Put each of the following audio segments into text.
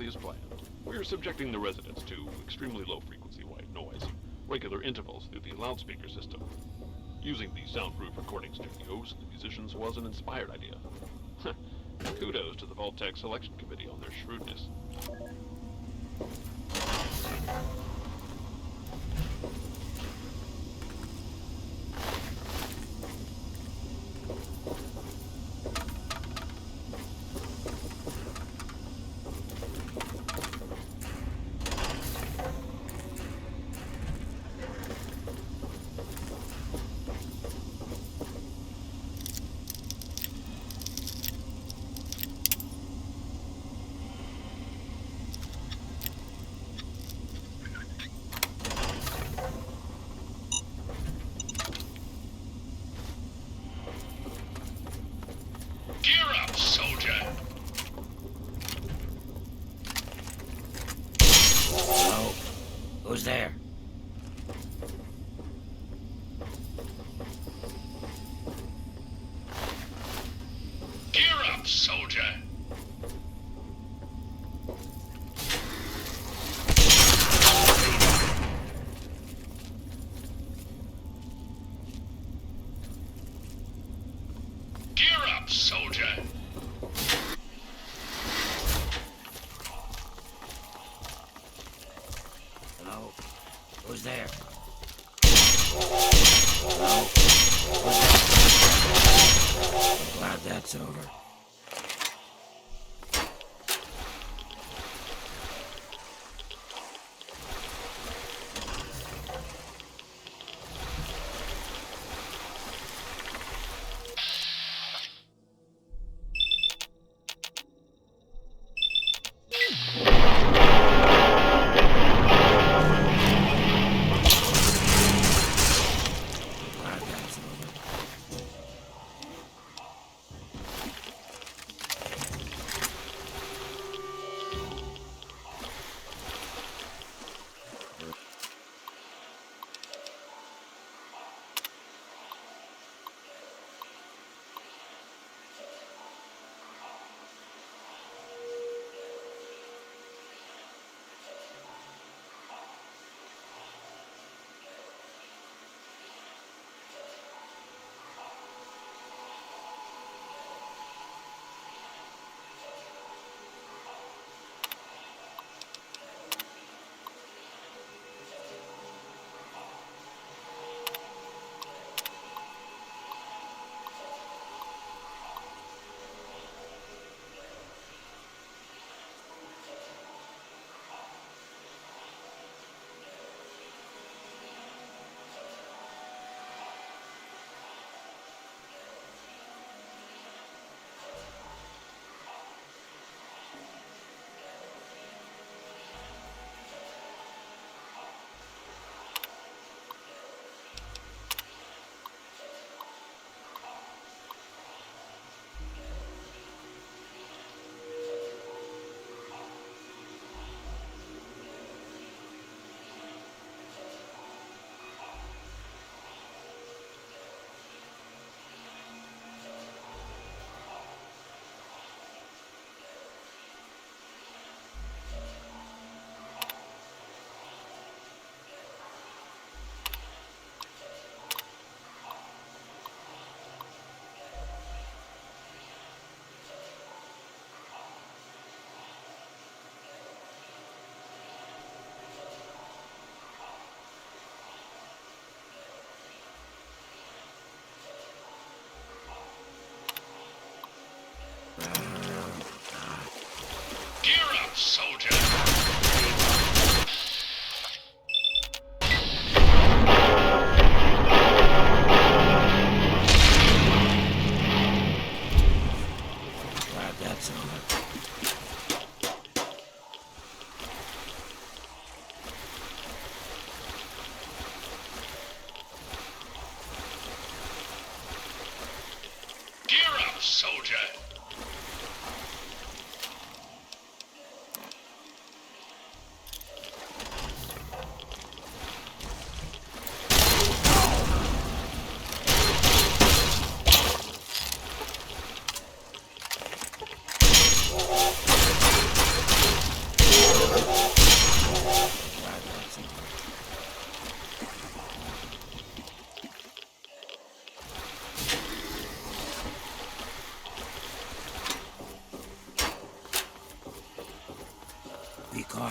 exactly as planned. We are subjecting the residents to extremely low-frequency white noise, regular intervals through the loudspeaker system. Using the soundproof recording studios, the musicians was an inspired idea. Kudos to the Vault-Tec selection committee on their shrewdness. Gear up, soldier! Hello? Who's there? Gear up, soldier! Gear up, soldier! Hello? Who's there? Hello? Who's there? Glad that's over. Glad that's over.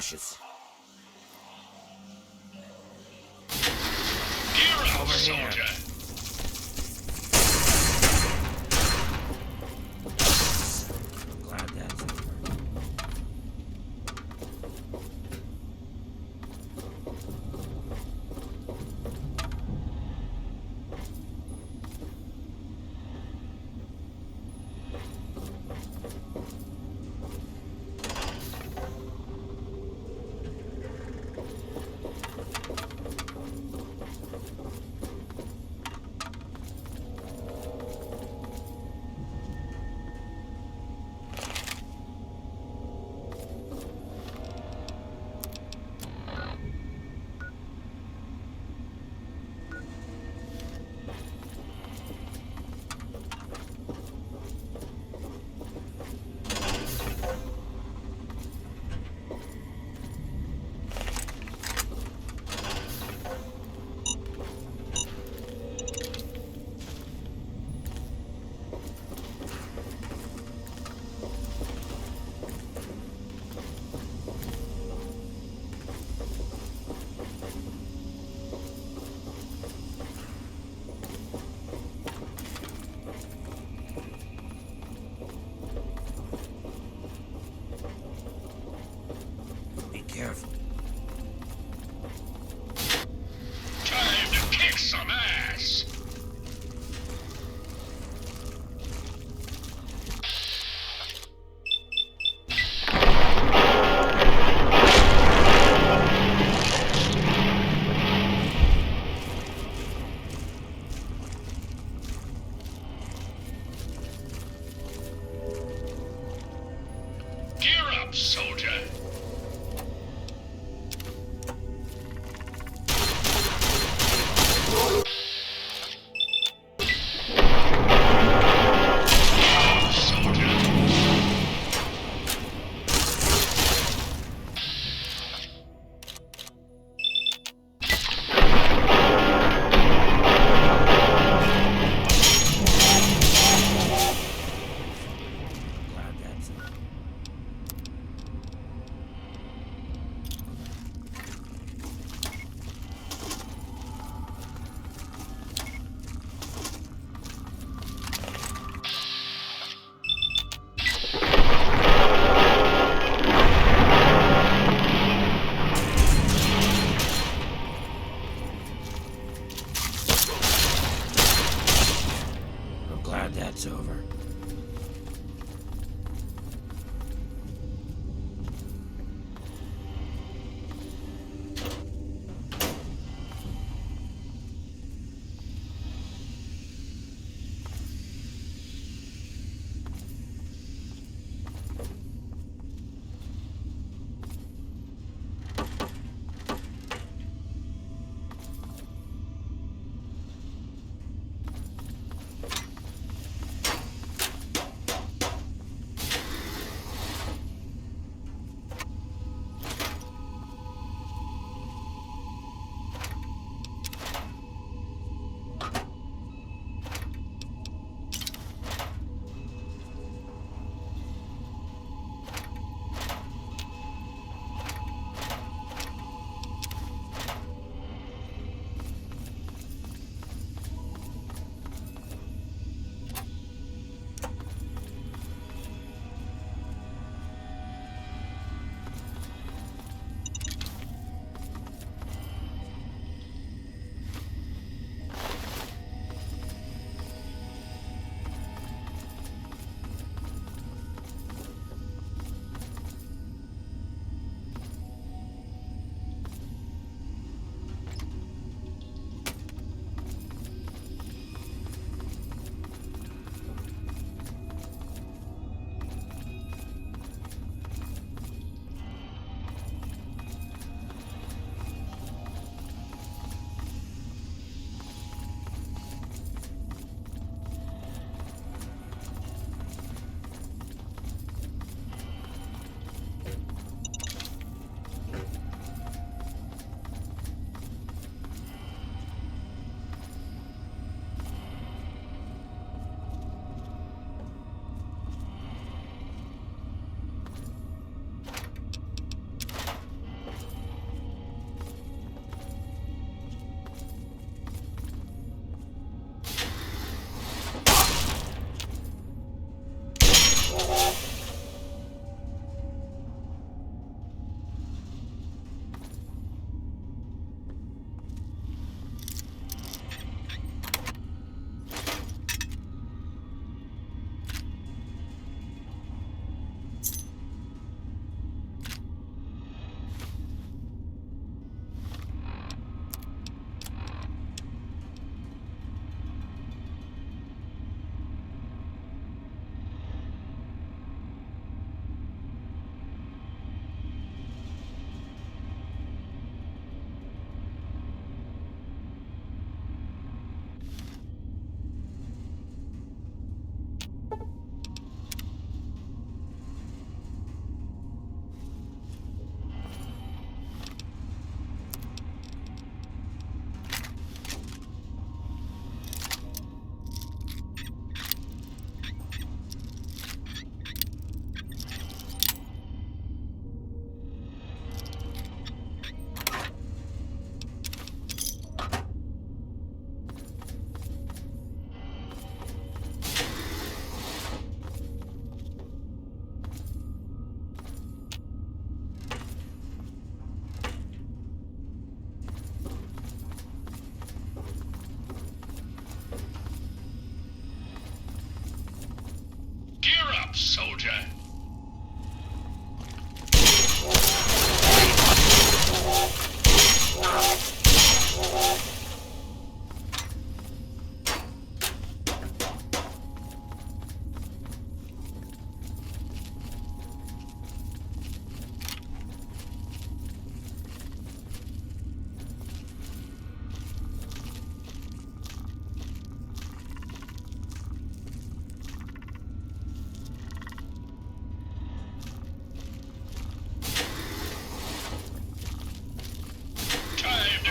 cautious. Gear up, Over here. soldier. Glad that's over.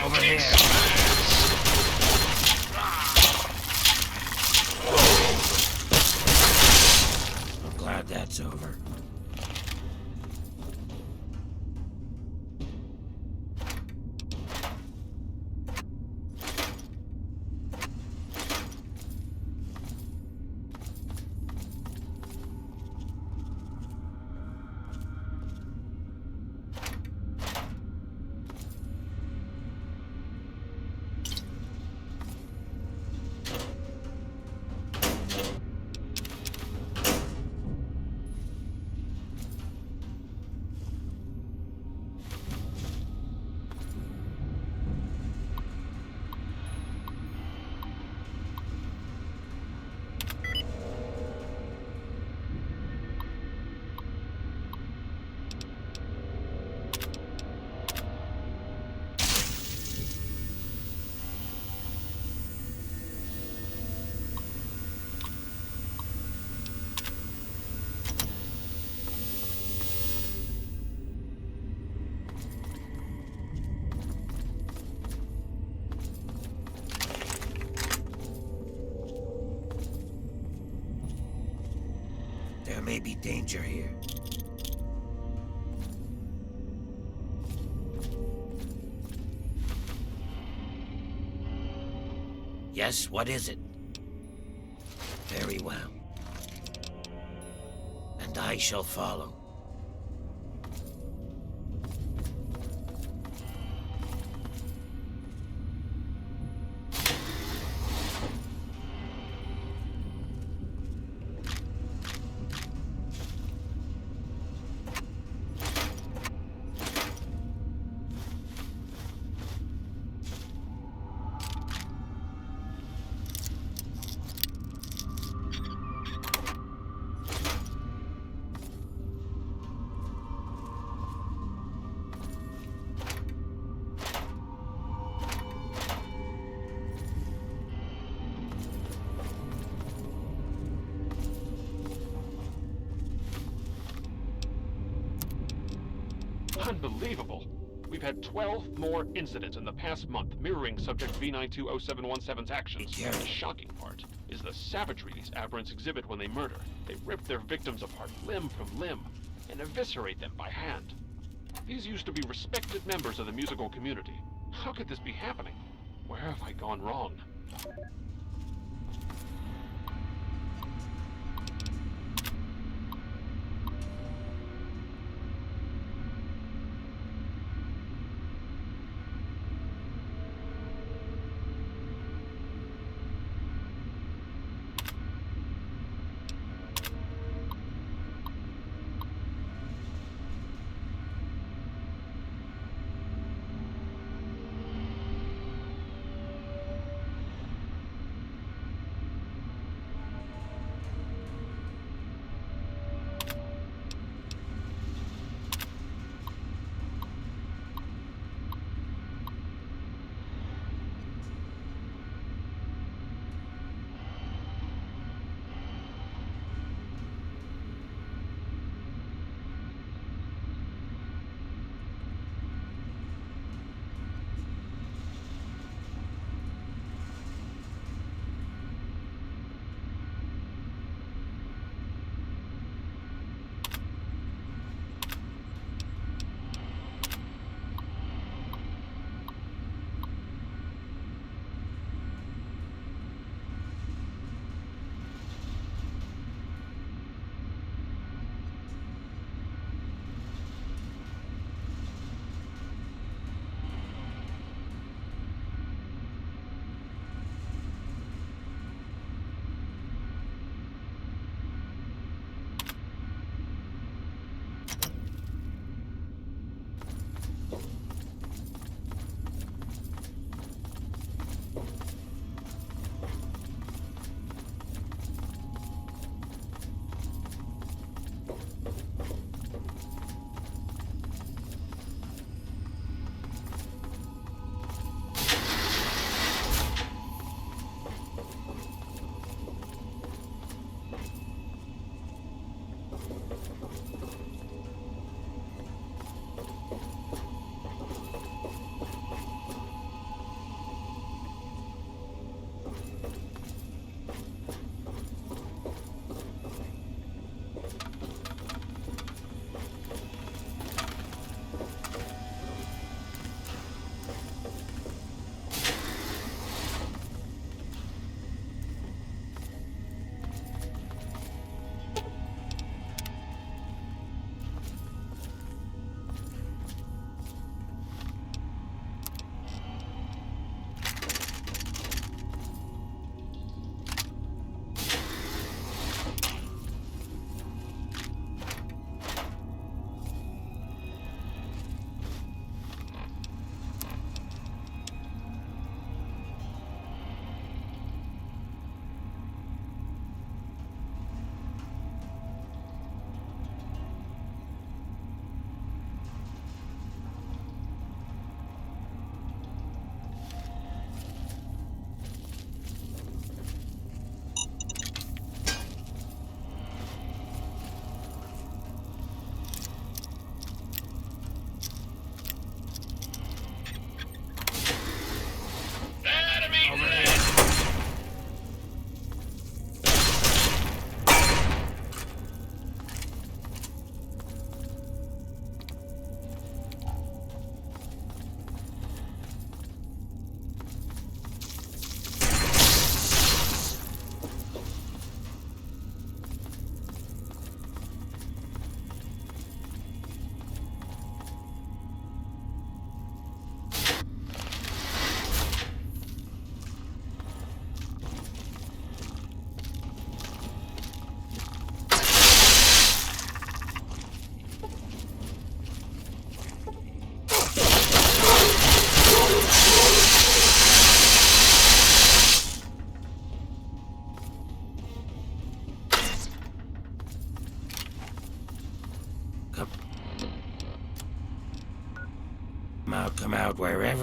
Over here. I'm glad that's over. There may be danger here. Yes, what is it? Very well. And I shall follow. Unbelievable. We've had 12 more incidents in the past month mirroring Subject V920717's actions. Yeah. The shocking part is the savagery these aberrants exhibit when they murder. They rip their victims apart limb from limb and eviscerate them by hand. These used to be respected members of the musical community. How could this be happening? Where have I gone wrong?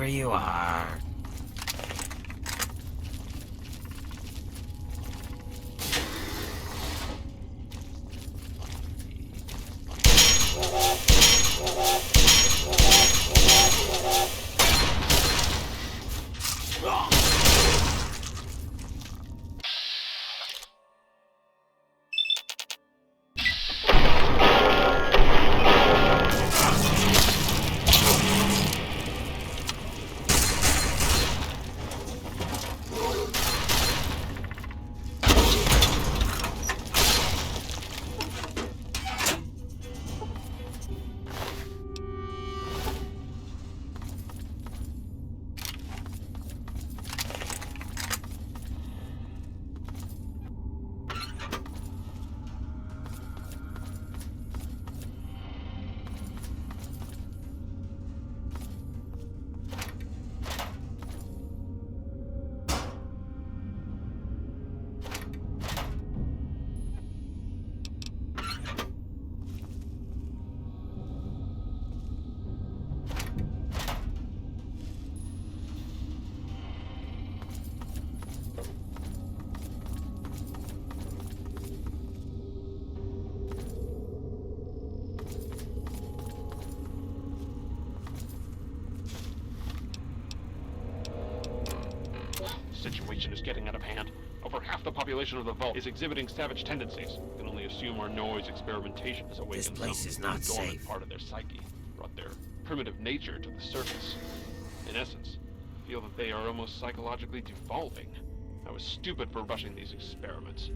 Whoever you are. Situation is getting out of hand. Over half the population of the vault is exhibiting savage tendencies. We can only assume our noise experimentation has awakened This place some is not dormant safe. part of their psyche, brought their primitive nature to the surface. In essence, I feel that they are almost psychologically devolving. I was stupid for rushing these experiments.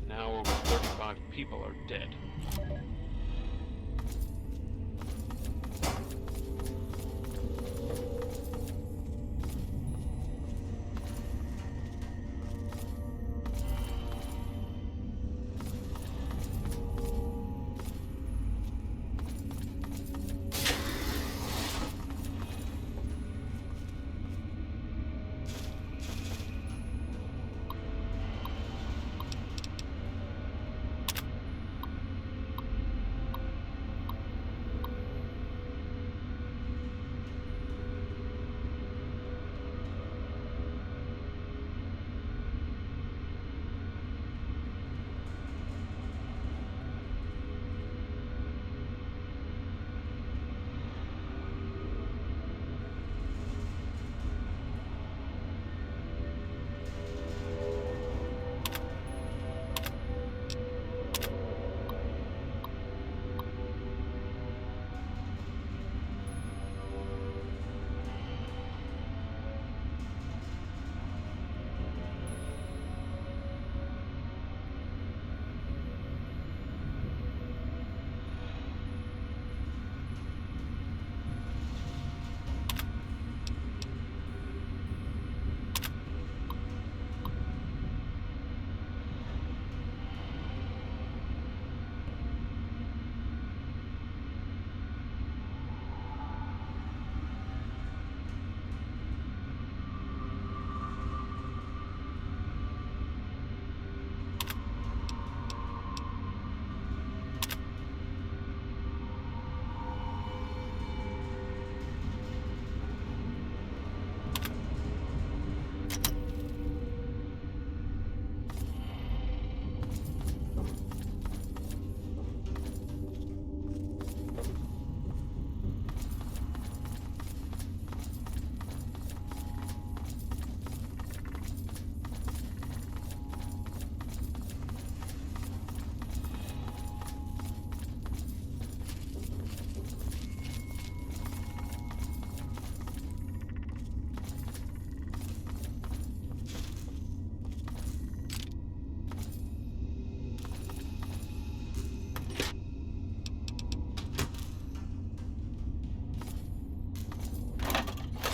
Now over 35 people are dead.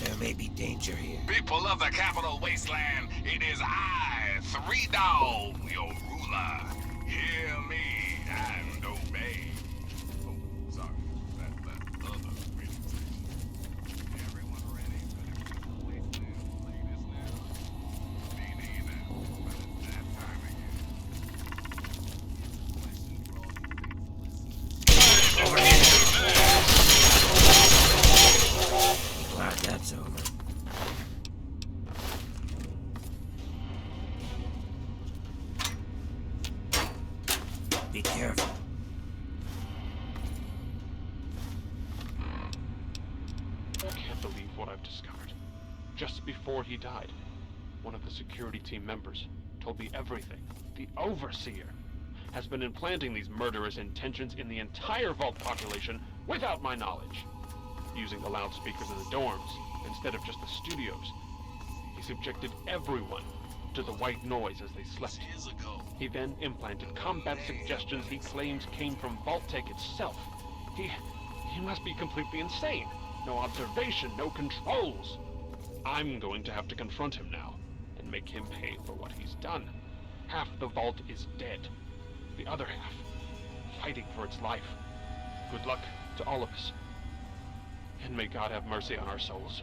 There may be danger here. People of the capital wasteland, it is I, Three Dog, your ruler. Hear me and obey. Oh, sorry. That other radio station. Everyone ready for the capital wasteland latest news? Me neither, but it's that time again. Glad that's over. Just before he died, one of the security team members told me everything. The Overseer has been implanting these murderous intentions in the entire Vault population without my knowledge. Using the loudspeakers in the dorms instead of just the studios, he subjected everyone to the white noise as they slept. He then implanted combat suggestions he claims came from Vault-Tec itself. He must be completely insane. No observation, no controls. I'm going to have to confront him now and make him pay for what he's done. Half the Vault is dead. The other half, fighting for its life. Good luck to all of us. And may God have mercy on our souls.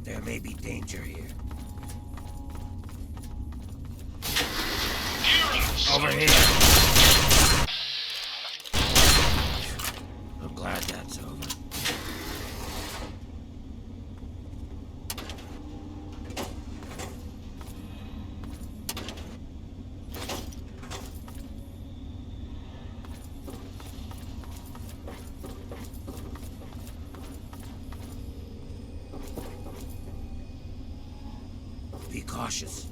There may be danger here. Over here. I'm glad that's over. Be cautious.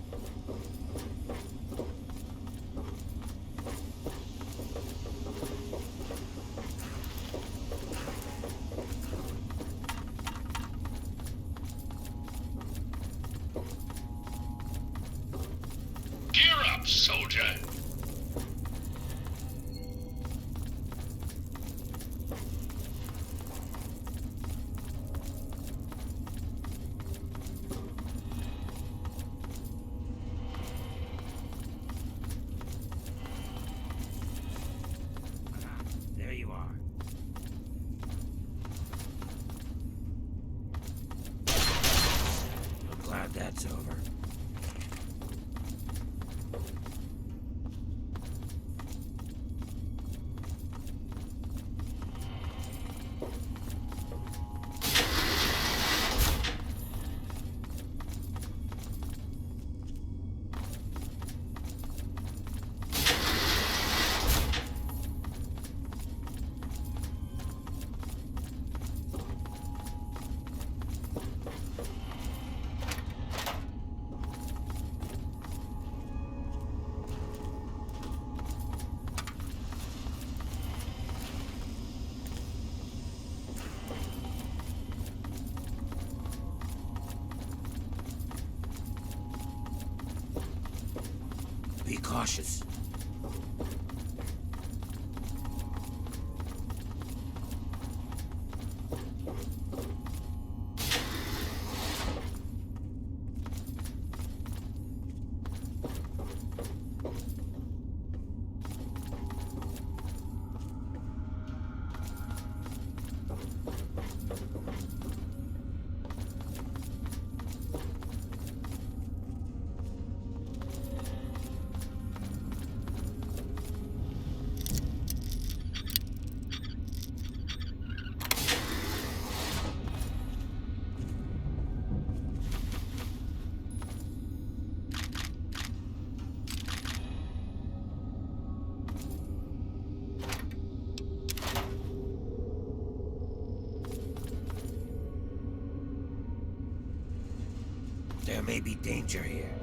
Gear up, soldier. cautious. There may be danger here.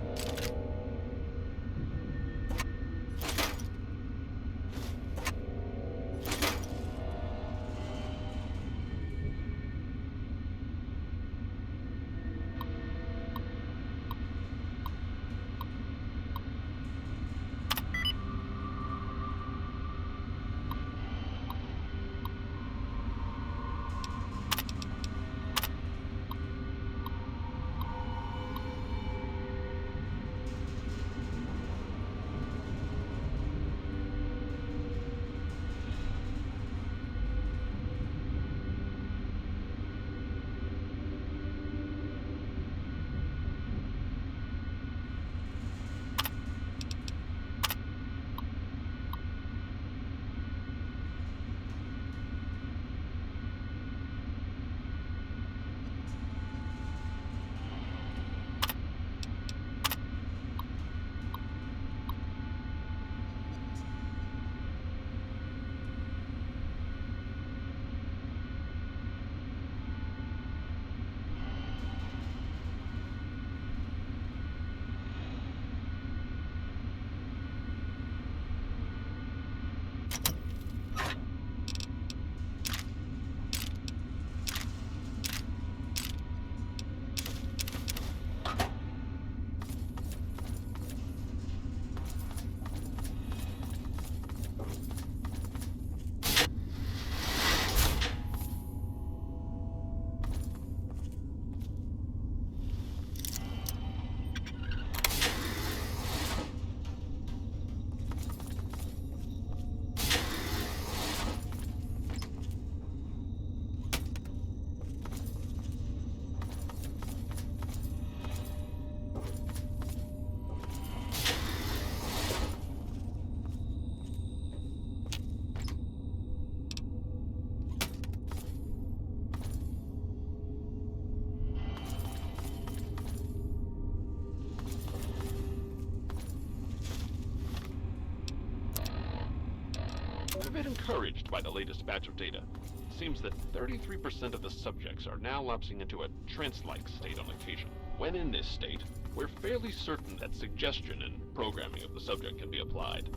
I'm a bit encouraged by the latest batch of data. It seems that 33% of the subjects are now lapsing into a trance-like state on occasion. When in this state, we're fairly certain that suggestion and programming of the subject can be applied.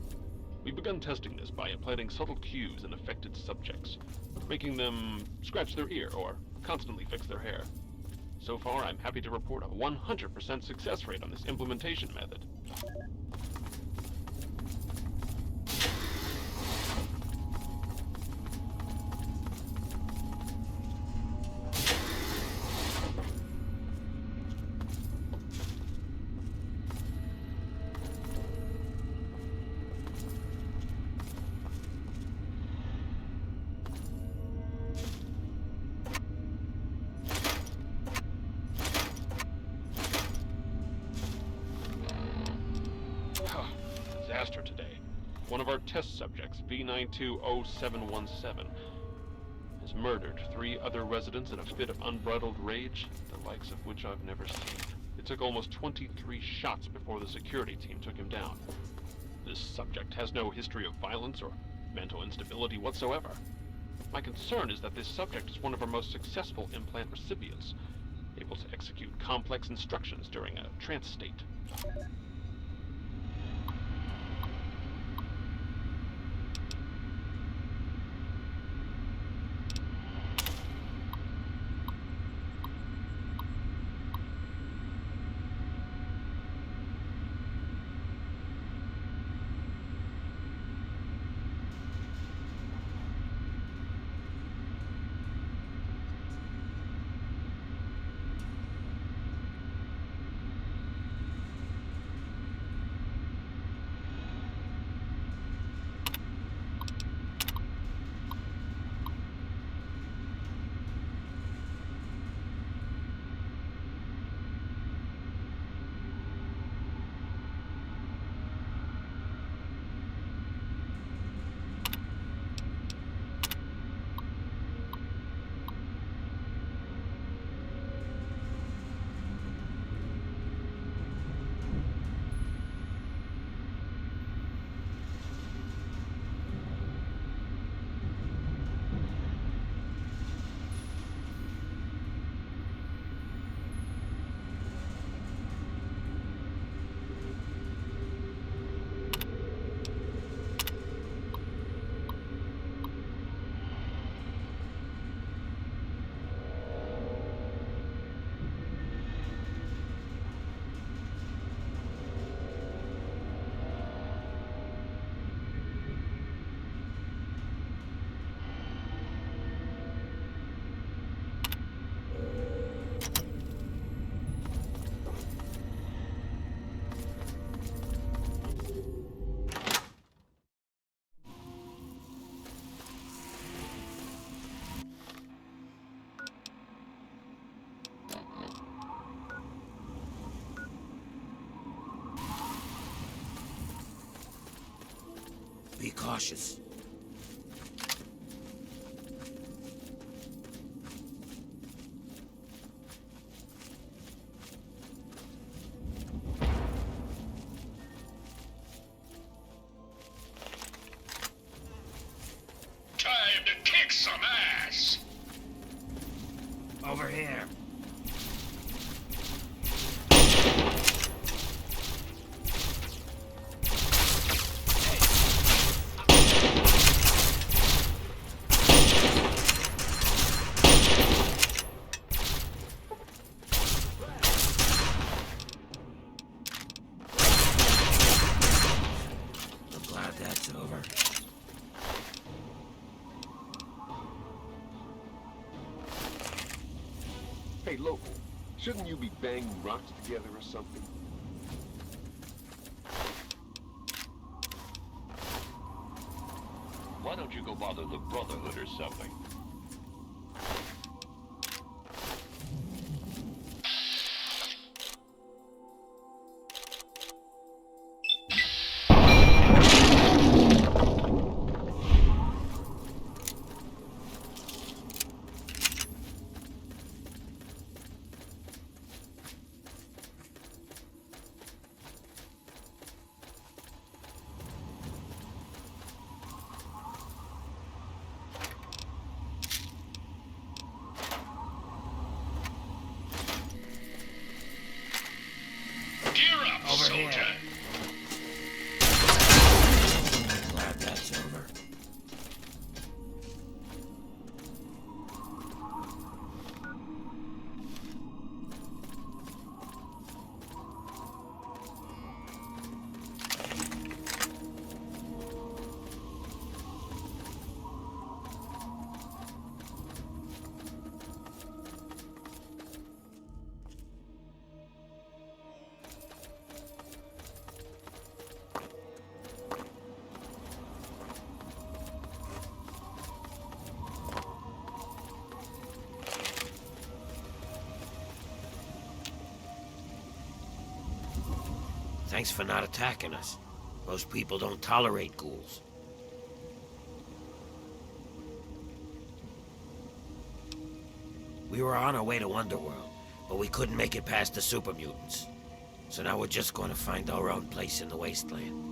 We've begun testing this by implanting subtle cues in affected subjects, making them scratch their ear or constantly fix their hair. So far, I'm happy to report a 100% success rate on this implementation method. Disaster today. One of our test subjects, V920717, has murdered 3 other residents in a fit of unbridled rage, the likes of which I've never seen. It took almost 23 shots before the security team took him down. This subject has no history of violence or mental instability whatsoever. My concern is that this subject is one of our most successful implant recipients, able to execute complex instructions during a trance state. cautious. Time to kick some ass. Over here. I'm glad that's over. Hey, local, shouldn't you be banging rocks together or something? Why don't you go bother the Brotherhood or something? Gear up, Over here. soldier. Glad that's over. Thanks for not attacking us. Most people don't tolerate ghouls. We were on our way to Underworld, but we couldn't make it past the super mutants. So now we're just going to find our own place in the wasteland.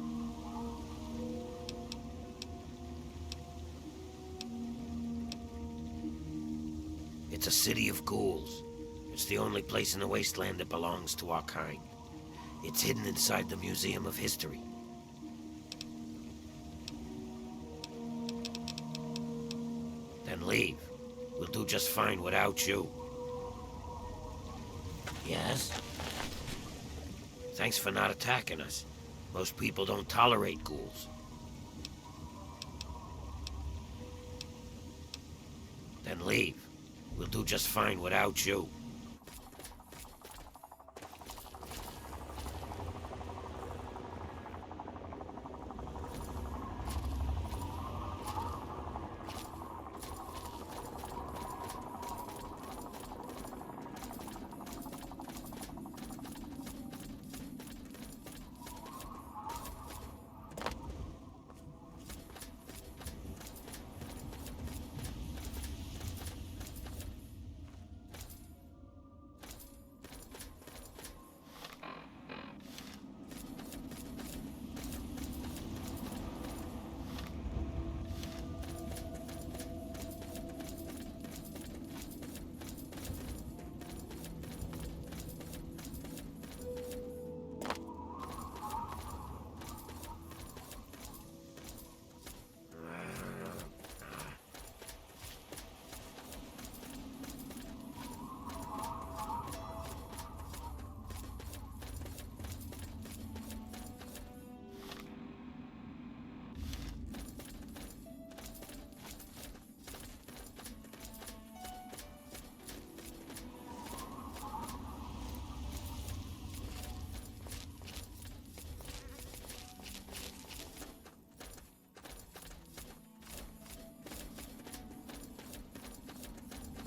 It's a city of ghouls. It's the only place in the wasteland that belongs to our kind. It's hidden inside the Museum of History. Then leave. We'll do just fine without you. Yes? Thanks for not attacking us. Most people don't tolerate ghouls. Then leave. We'll do just fine without you.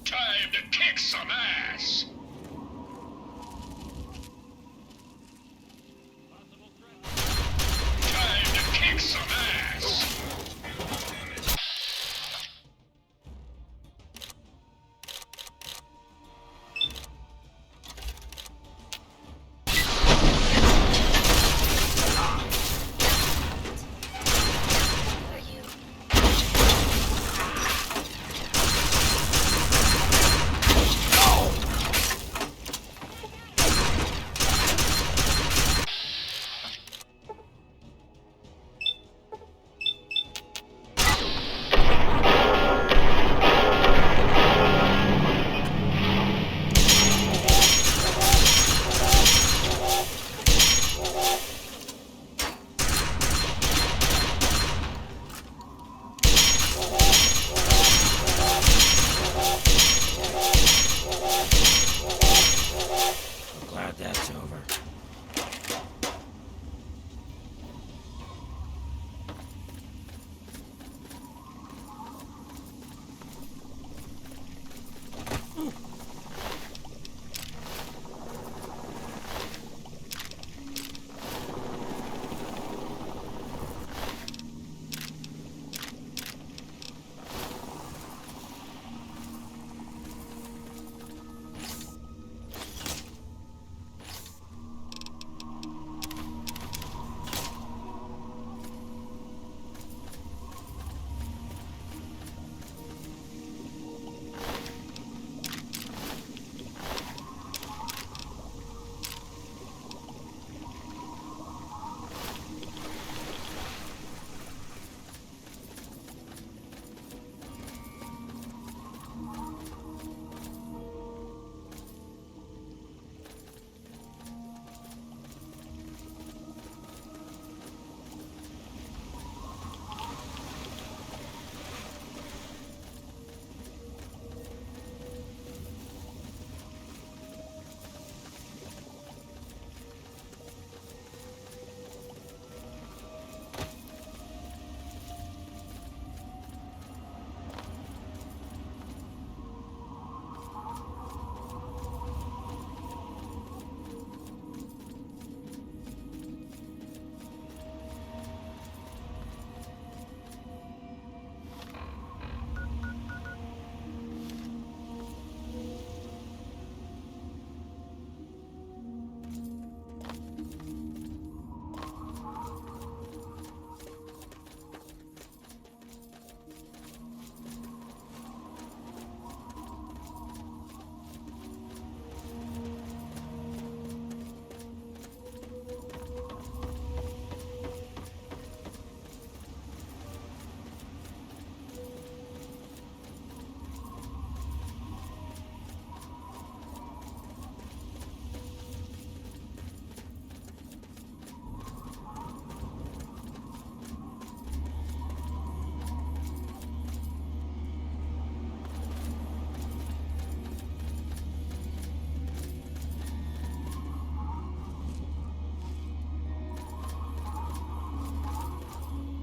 Time to kick some ass. Time to kick some ass. that's over.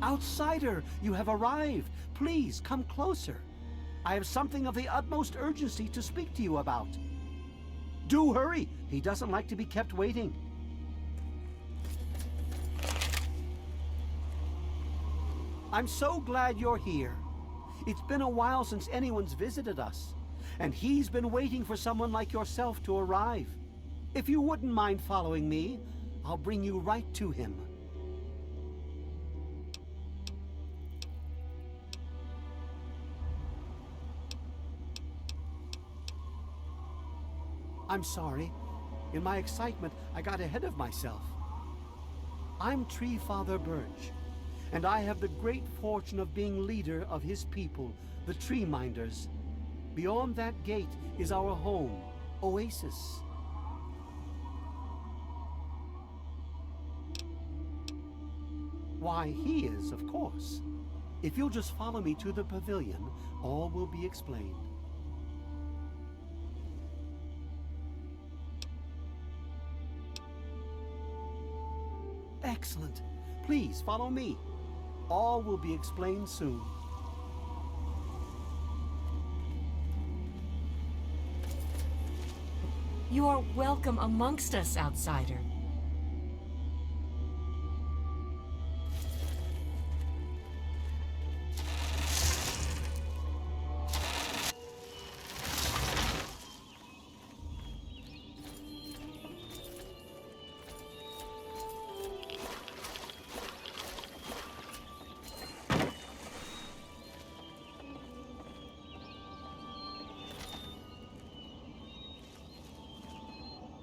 Outsider, you have arrived. Please, come closer. I have something of the utmost urgency to speak to you about. Do hurry. He doesn't like to be kept waiting. I'm so glad you're here. It's been a while since anyone's visited us, and he's been waiting for someone like yourself to arrive. If you wouldn't mind following me, I'll bring you right to him. I'm sorry. In my excitement, I got ahead of myself. I'm Tree Father Birch, and I have the great fortune of being leader of his people, the Tree Minders. Beyond that gate is our home, Oasis. Why, he is, of course. If you'll just follow me to the pavilion, all will be explained. Excellent. Please follow me. All will be explained soon. You are welcome amongst us, outsider.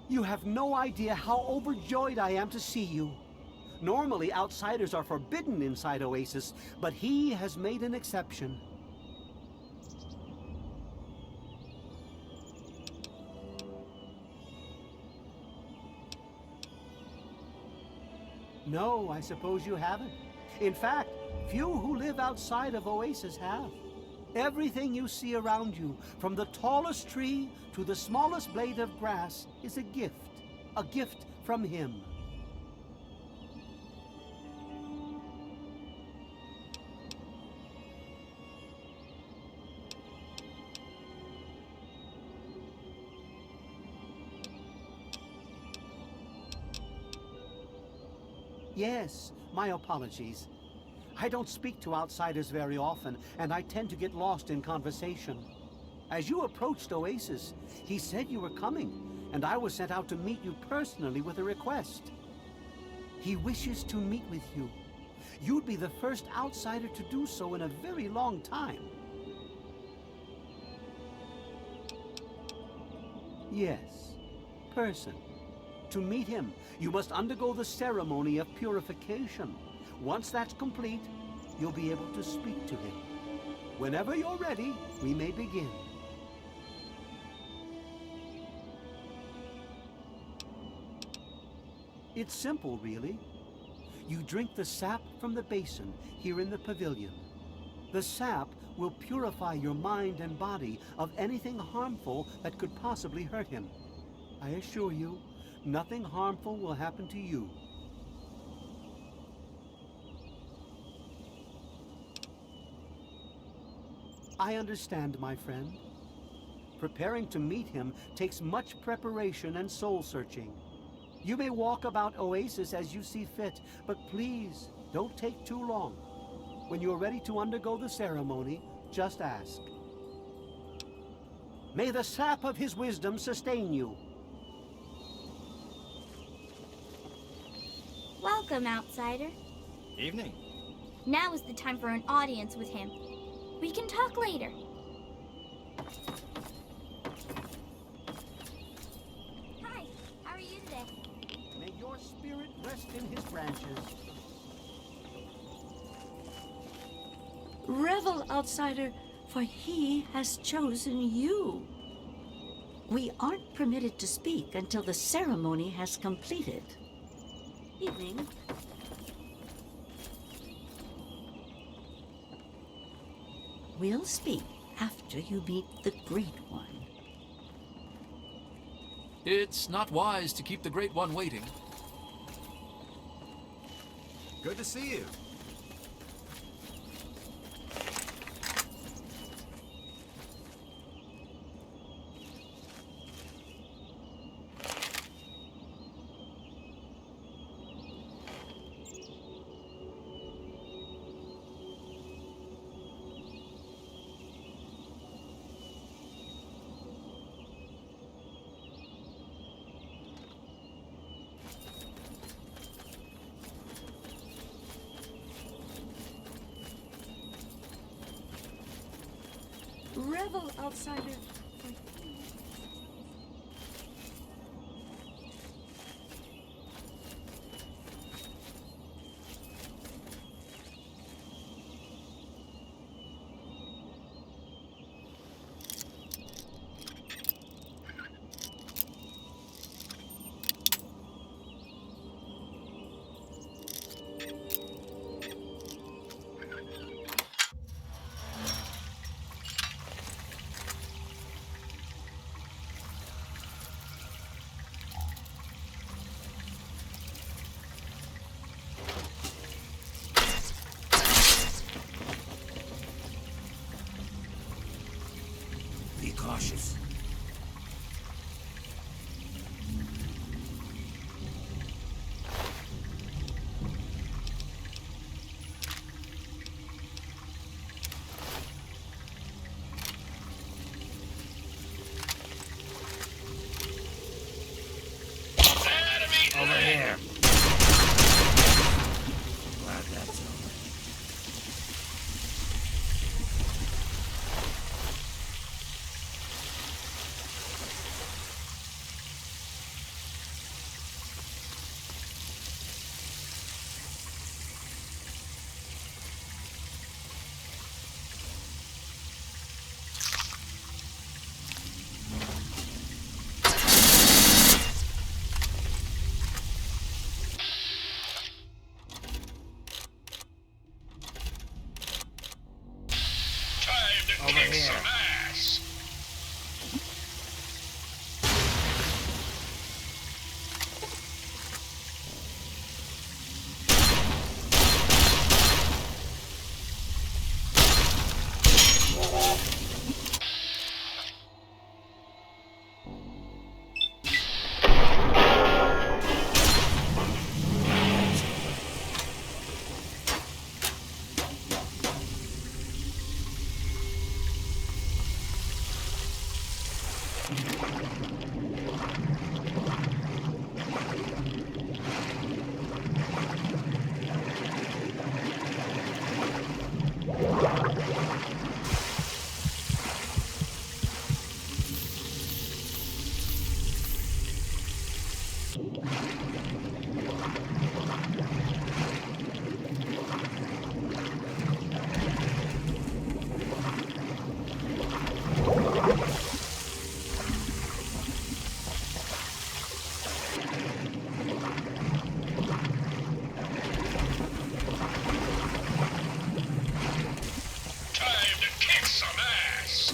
You have no idea how overjoyed I am to see you. Normally, outsiders are forbidden inside Oasis, but he has made an exception. No, I suppose you haven't. In fact, few who live outside of Oasis have. Everything you see around you, from the tallest tree to the smallest blade of grass, is a gift. a gift from him. Yes, my apologies. I don't speak to outsiders very often, and I tend to get lost in conversation. As you approached Oasis, he said you were coming, and I was sent out to meet you personally with a request. He wishes to meet with you. You'd be the first outsider to do so in a very long time. Yes, person. To meet him, you must undergo the ceremony of purification. Once that's complete, you'll be able to speak to him. Whenever you're ready, we may begin. It's simple, really. You drink the sap from the basin here in the pavilion. The sap will purify your mind and body of anything harmful that could possibly hurt him. I assure you, nothing harmful will happen to you. I understand, my friend. Preparing to meet him takes much preparation and soul-searching. You may walk about Oasis as you see fit, but please, don't take too long. When you're ready to undergo the ceremony, just ask. May the sap of his wisdom sustain you. Welcome, outsider. Evening. Now is the time for an audience with him. We can talk later. Hi, how are you today? May your spirit rest in his branches. Revel, outsider, for he has chosen you. We aren't permitted to speak until the ceremony has completed. Evening. We'll speak after you meet the Great One. It's not wise to keep the Great One waiting. Good to see you. Revel, outsider. Be cautious. Over here. Glad that's over. Time to Over kick here. some ass. Time to kick some ass.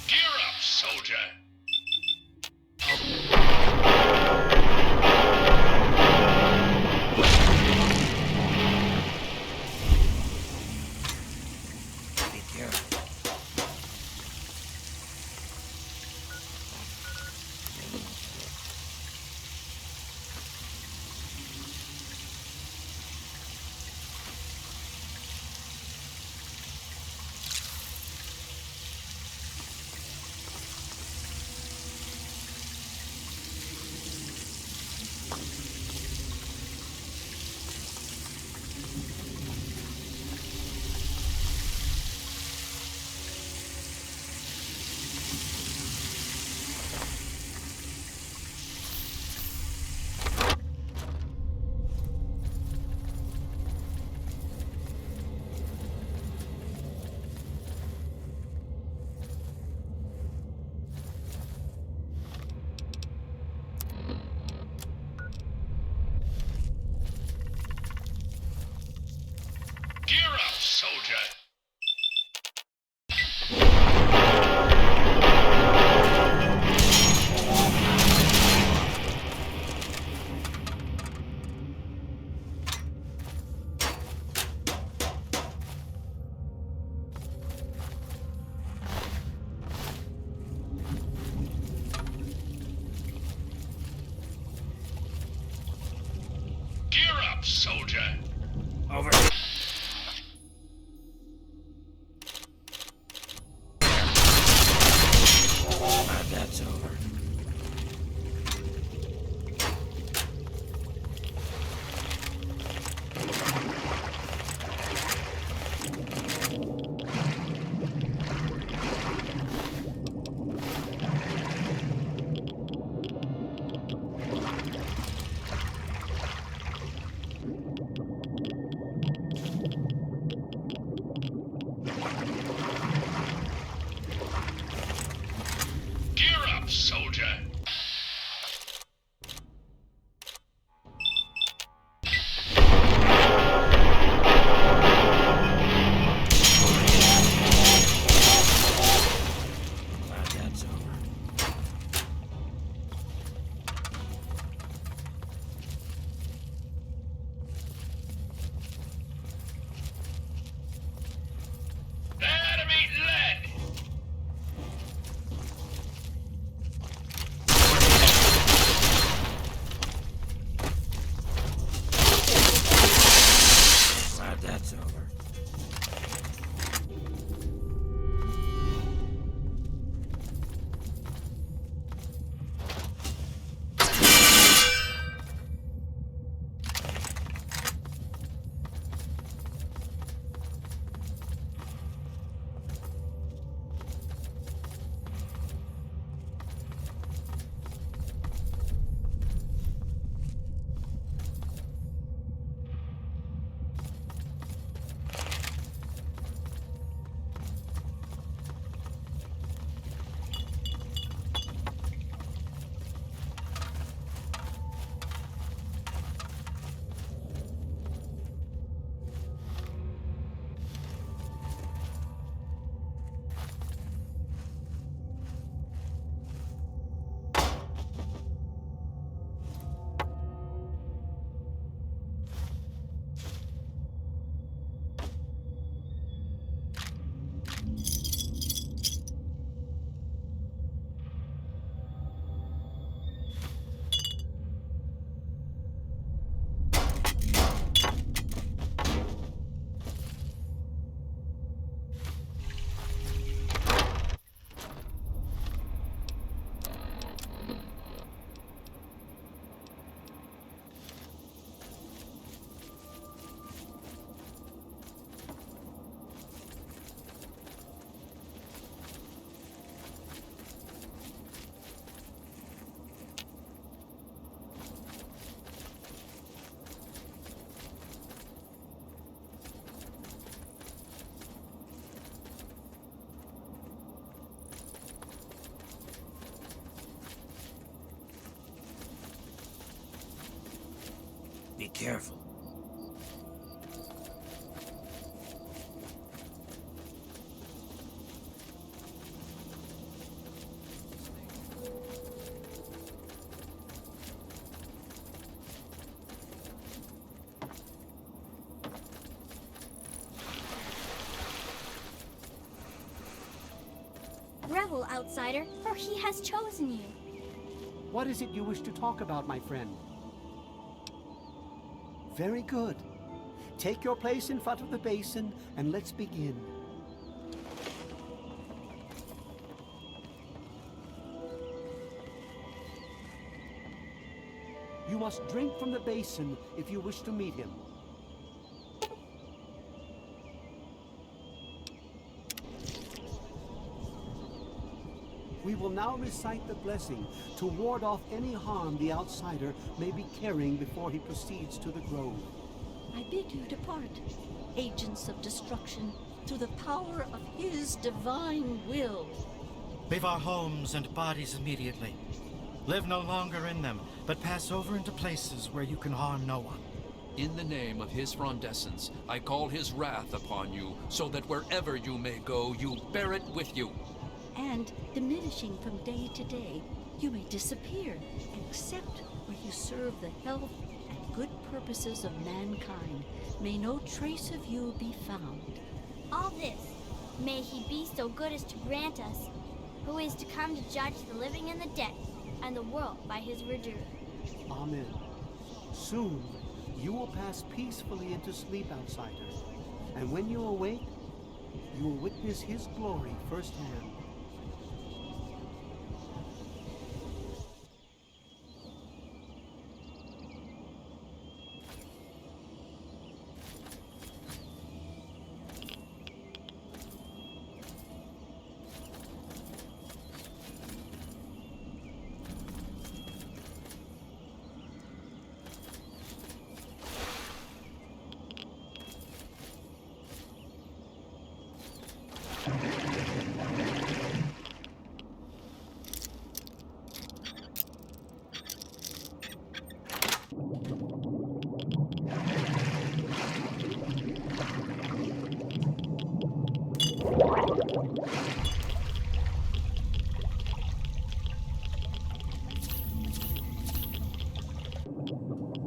Gear up, soldier. Be careful. Gear up, soldier. Gear up, soldier. Over. That's over. careful. Revel, outsider, for he has chosen you. What is it you wish to talk about, my friend? Very good. Take your place in front of the basin, and let's begin. You must drink from the basin if you wish to meet him. We will now recite the blessing to ward off any harm the outsider may be carrying before he proceeds to the grove. I bid you depart, agents of destruction, through the power of his divine will. Leave our homes and bodies immediately. Live no longer in them, but pass over into places where you can harm no one. In the name of his frondescence, I call his wrath upon you, so that wherever you may go, you bear it with you. And, diminishing from day to day, you may disappear, except where you serve the health and good purposes of mankind. May no trace of you be found. All this, may he be so good as to grant us, who is to come to judge the living and the dead, and the world by his verdure. Amen. Soon, you will pass peacefully into sleep, outsider. And when you awake, you will witness his glory firsthand.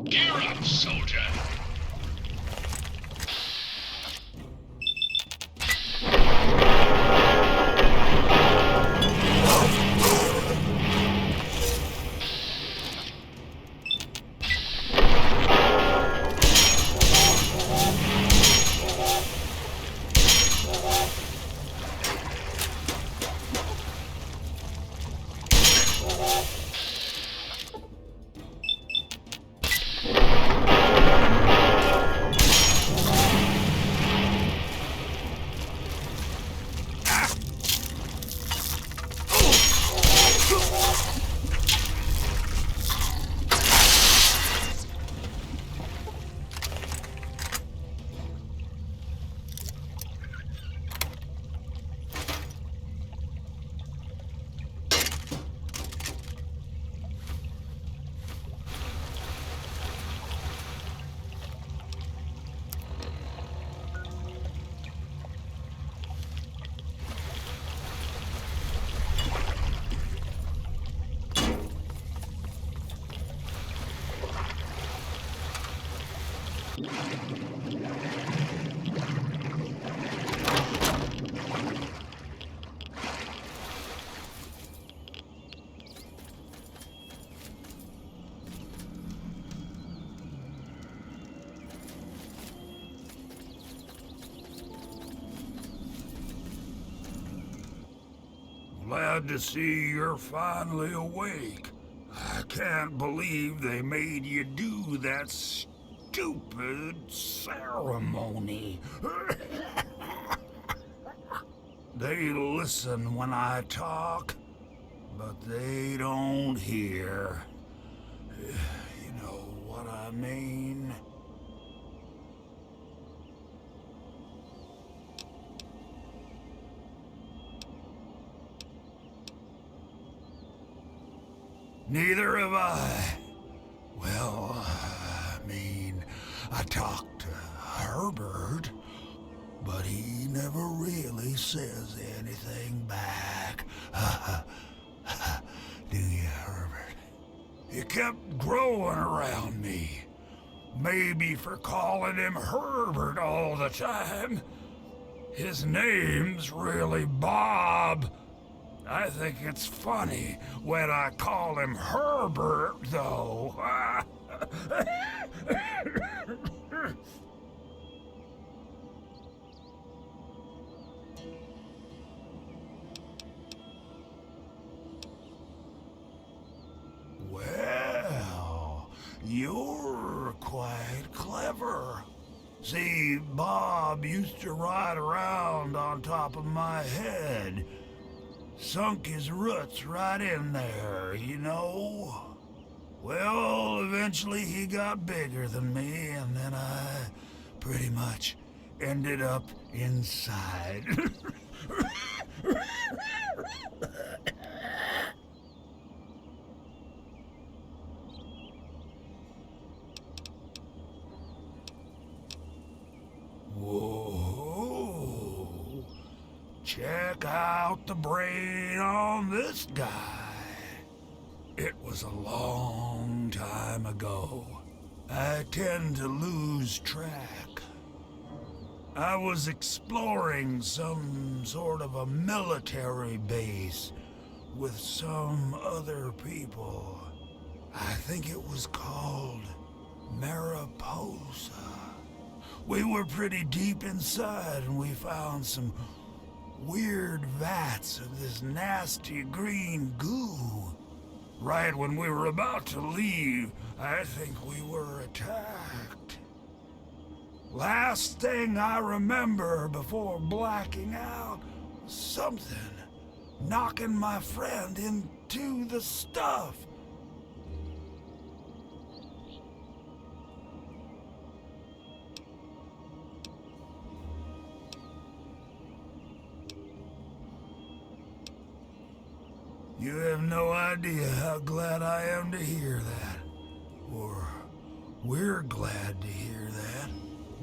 Gear up, soldier! Glad to see you're finally awake. I can't believe they made you do that stupid ceremony. They listen when I talk, but they don't hear. You know what I mean? Neither have I. Well, I mean, I talked to Herbert, but he never really says anything back. Do you, Herbert? He kept growing around me. Maybe for calling him Herbert all the time. His name's really Bob. I think it's funny when I call him Herbert, though. Well, you're quite clever. See, Bob used to ride around on top of my head. Sunk his roots right in there, you know? Well, eventually he got bigger than me, and then I pretty much ended up inside. Whoa. Check out the brain on this guy. It was a long time ago. I tend to lose track. I was exploring some sort of a military base with some other people. I think it was called Mariposa. We were pretty deep inside and we found some weird vats of this nasty green goo. Right when we were about to leave, I think we were attacked. Last thing I remember before blacking out was something knocking my friend into the stuff. You have no idea how glad I am to hear that. Or we're glad to hear that.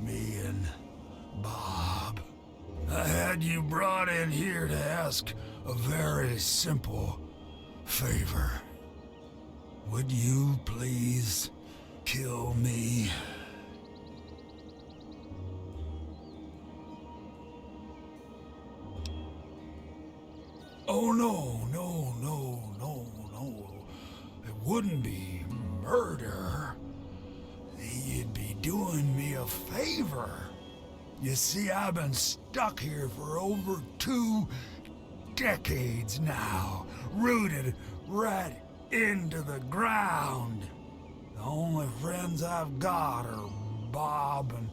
Me and Bob. I had you brought in here to ask a very simple favor. Would you please kill me? Oh, no. It wouldn't be murder. You'd be doing me a favor. You see, I've been stuck here for over 2 decades now, rooted right into the ground. The only friends I've got are Bob and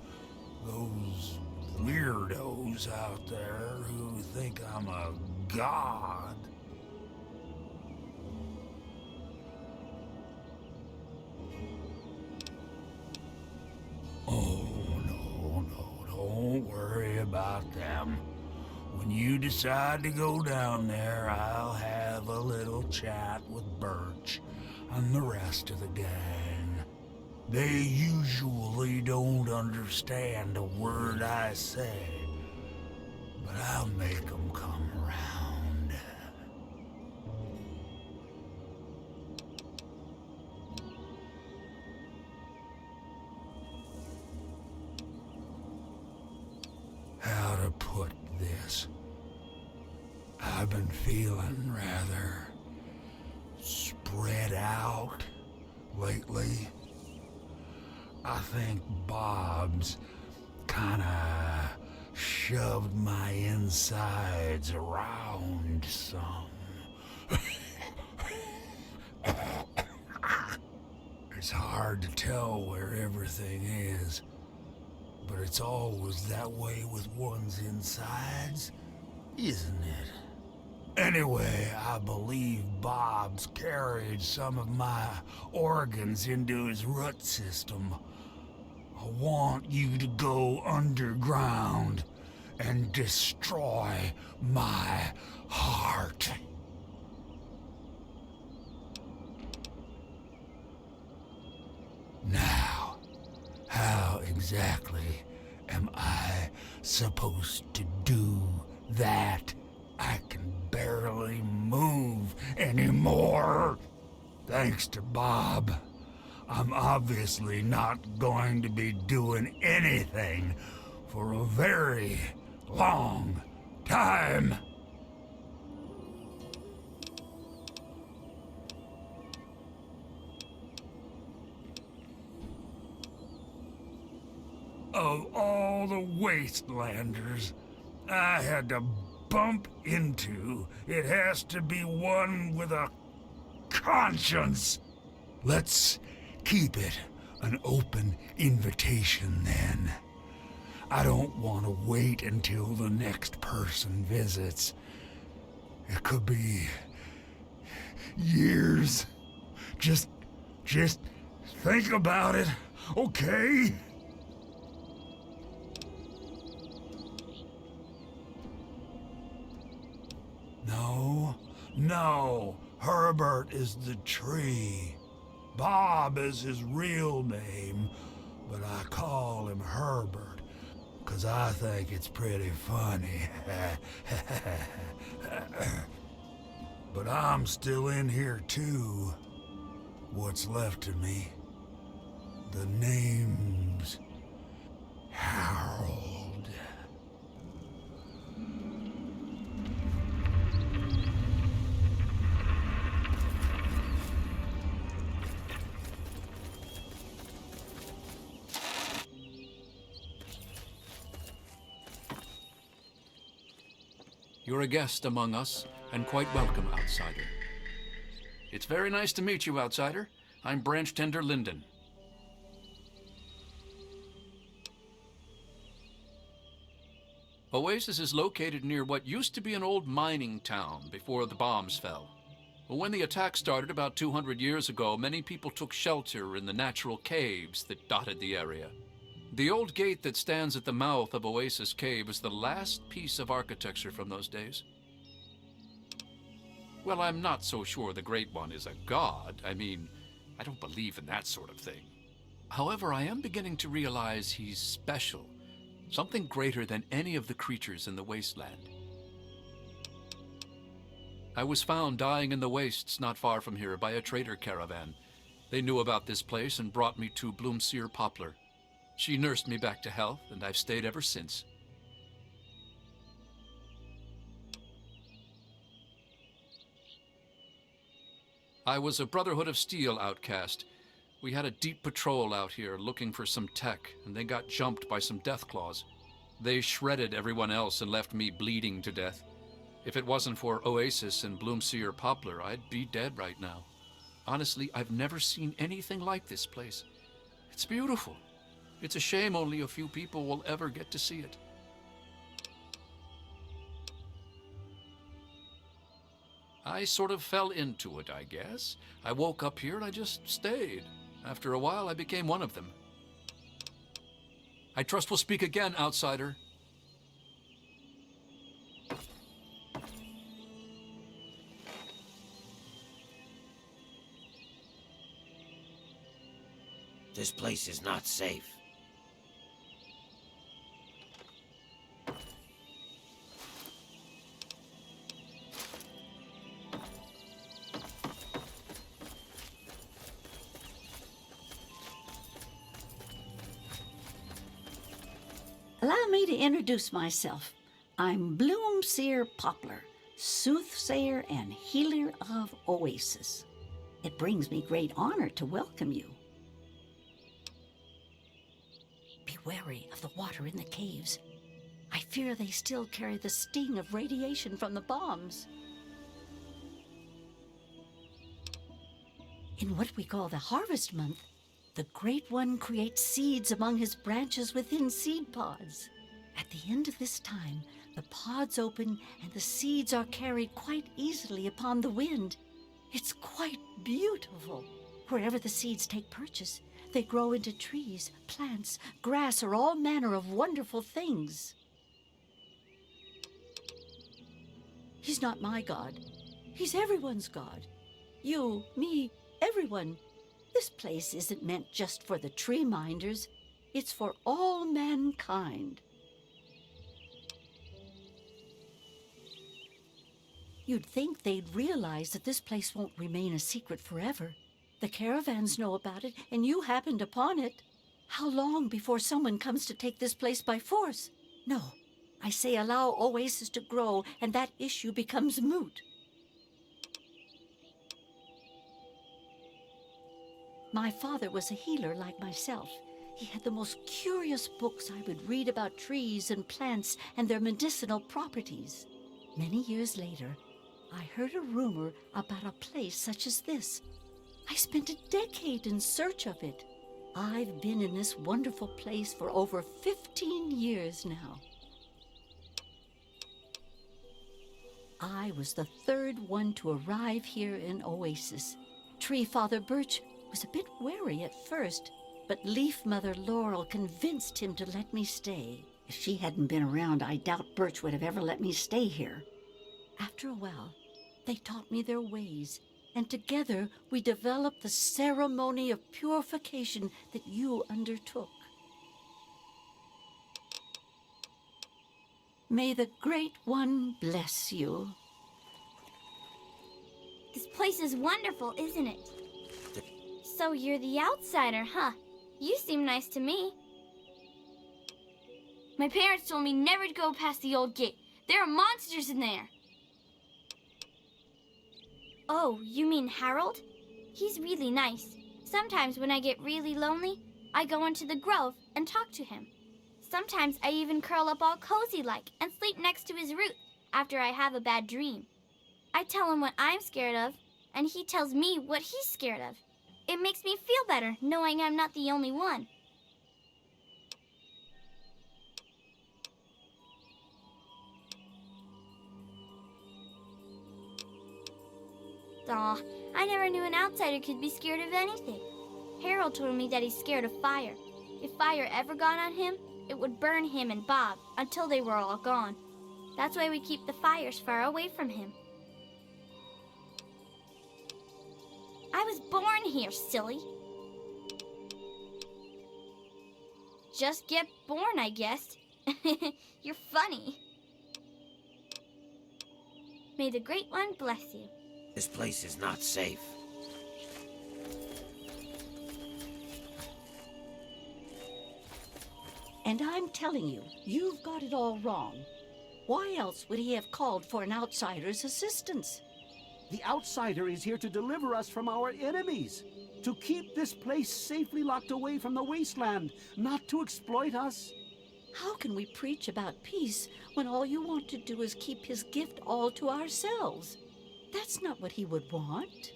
those weirdos out there who think I'm a god. Oh, no, don't worry about them. When you decide to go down there, I'll have a little chat with Birch and the rest of the gang. They usually don't understand a word I say, but I'll make them come around. How to put this? I've been feeling rather spread out lately. I think Bob's kinda shoved my insides around some. It's hard to tell where everything is, but it's always that way with one's insides, isn't it? Anyway, I believe Bob's carried some of my organs into his root system. I want you to go underground and destroy my heart. Now, How exactly am I supposed to do that? I can barely move anymore. Thanks to Bob, I'm obviously not going to be doing anything for a very long time. Of all the wastelanders I had to bump into, it has to be one with a conscience. Let's keep it an open invitation then. I don't want to wait until the next person visits. It could be years. Just think about it, okay? No, Herbert is the tree. Bob is his real name, but I call him Herbert, 'cause I think it's pretty funny. But I'm still in here too. What's left of me? The name's Harold. You're a guest among us, and quite welcome, outsider. It's very nice to meet you, outsider. I'm Branch Tender Linden. Oasis is located near what used to be an old mining town before the bombs fell. When the attack started about 200 years ago, many people took shelter in the natural caves that dotted the area. The old gate that stands at the mouth of Oasis Cave is the last piece of architecture from those days. Well, I'm not so sure the Great One is a god. I mean, I don't believe in that sort of thing. However, I am beginning to realize he's special, something greater than any of the creatures in the wasteland. I was found dying in the wastes not far from here by a trader caravan. They knew about this place and brought me to Bloomseer Poplar. She nursed me back to health, and I've stayed ever since. I was a Brotherhood of Steel outcast. We had a deep patrol out here looking for some tech, and they got jumped by some Deathclaws. They shredded everyone else and left me bleeding to death. If it wasn't for Oasis and Bloomseer Poplar, I'd be dead right now. Honestly, I've never seen anything like this place. It's beautiful. It's a shame only a few people will ever get to see it. I sort of fell into it, I guess. I woke up here and I just stayed. After a while, I became one of them. I trust we'll speak again, outsider. This place is not safe. Allow me to introduce myself. I'm Bloomseer Poplar, soothsayer and healer of Oasis. It brings me great honor to welcome you. Be wary of the water in the caves. I fear they still carry the sting of radiation from the bombs. In what we call the harvest month, the Great One creates seeds among his branches within seed pods. At the end of this time, the pods open and the seeds are carried quite easily upon the wind. It's quite beautiful. Wherever the seeds take purchase, they grow into trees, plants, grass, or all manner of wonderful things. He's not my God. He's everyone's God. You, me, everyone. This place isn't meant just for the tree minders. It's for all mankind. You'd think they'd realize that this place won't remain a secret forever. The caravans know about it, and you happened upon it. How long before someone comes to take this place by force? No, I say allow Oasis to grow, and that issue becomes moot. My father was a healer like myself. He had the most curious books I would read about trees and plants and their medicinal properties. Many years later, I heard a rumor about a place such as this. I spent a decade in search of it. I've been in this wonderful place for over 15 years now. I was the third one to arrive here in Oasis. Tree Father Birch was a bit wary at first, but Leaf Mother Laurel convinced him to let me stay. If she hadn't been around, I doubt Birch would have ever let me stay here. After a while, they taught me their ways, and together we developed the ceremony of purification that you undertook. May the Great One bless you. This place is wonderful, isn't it? So you're the outsider, huh? You seem nice to me. My parents told me never to go past the old gate. There are monsters in there. Oh, you mean Harold? He's really nice. Sometimes when I get really lonely, I go into the grove and talk to him. Sometimes I even curl up all cozy-like and sleep next to his roots after I have a bad dream. I tell him what I'm scared of, and he tells me what he's scared of. It makes me feel better knowing I'm not the only one. Aw, I never knew an outsider could be scared of anything. Harold told me that he's scared of fire. If fire ever got on him, it would burn him and Bob until they were all gone. That's why we keep the fires far away from him. I was born here, silly. Just get born, I guess. You're funny. May the Great One bless you. This place is not safe. And I'm telling you, you've got it all wrong. Why else would he have called for an outsider's assistance? The outsider is here to deliver us from our enemies, to keep this place safely locked away from the wasteland, not to exploit us. How can we preach about peace when all you want to do is keep his gift all to ourselves? That's not what he would want.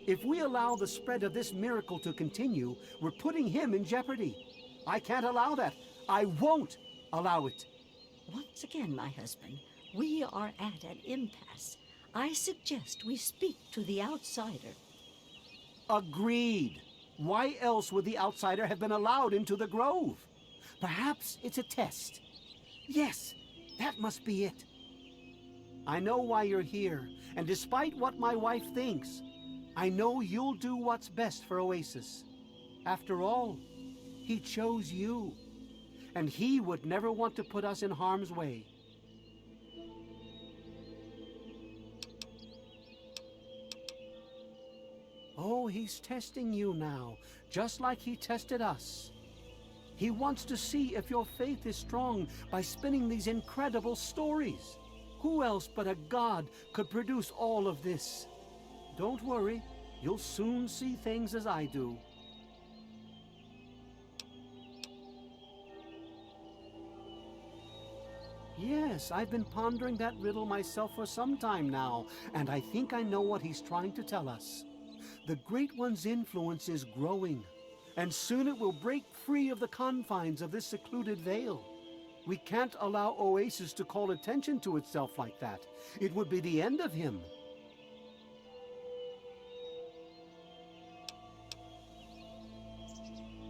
If we allow the spread of this miracle to continue, we're putting him in jeopardy. I can't allow that. I won't allow it. Once again, my husband, we are at an impasse. I suggest we speak to the outsider. Agreed. Why else would the outsider have been allowed into the grove? Perhaps it's a test. Yes, that must be it. I know why you're here, and despite what my wife thinks, I know you'll do what's best for Oasis. After all, he chose you, and he would never want to put us in harm's way. Oh, he's testing you now, just like he tested us. He wants to see if your faith is strong by spinning these incredible stories. Who else but a god could produce all of this? Don't worry, you'll soon see things as I do. Yes, I've been pondering that riddle myself for some time now, and I think I know what he's trying to tell us. The Great One's influence is growing, and soon it will break free of the confines of this secluded vale. We can't allow Oasis to call attention to itself like that. It would be the end of him.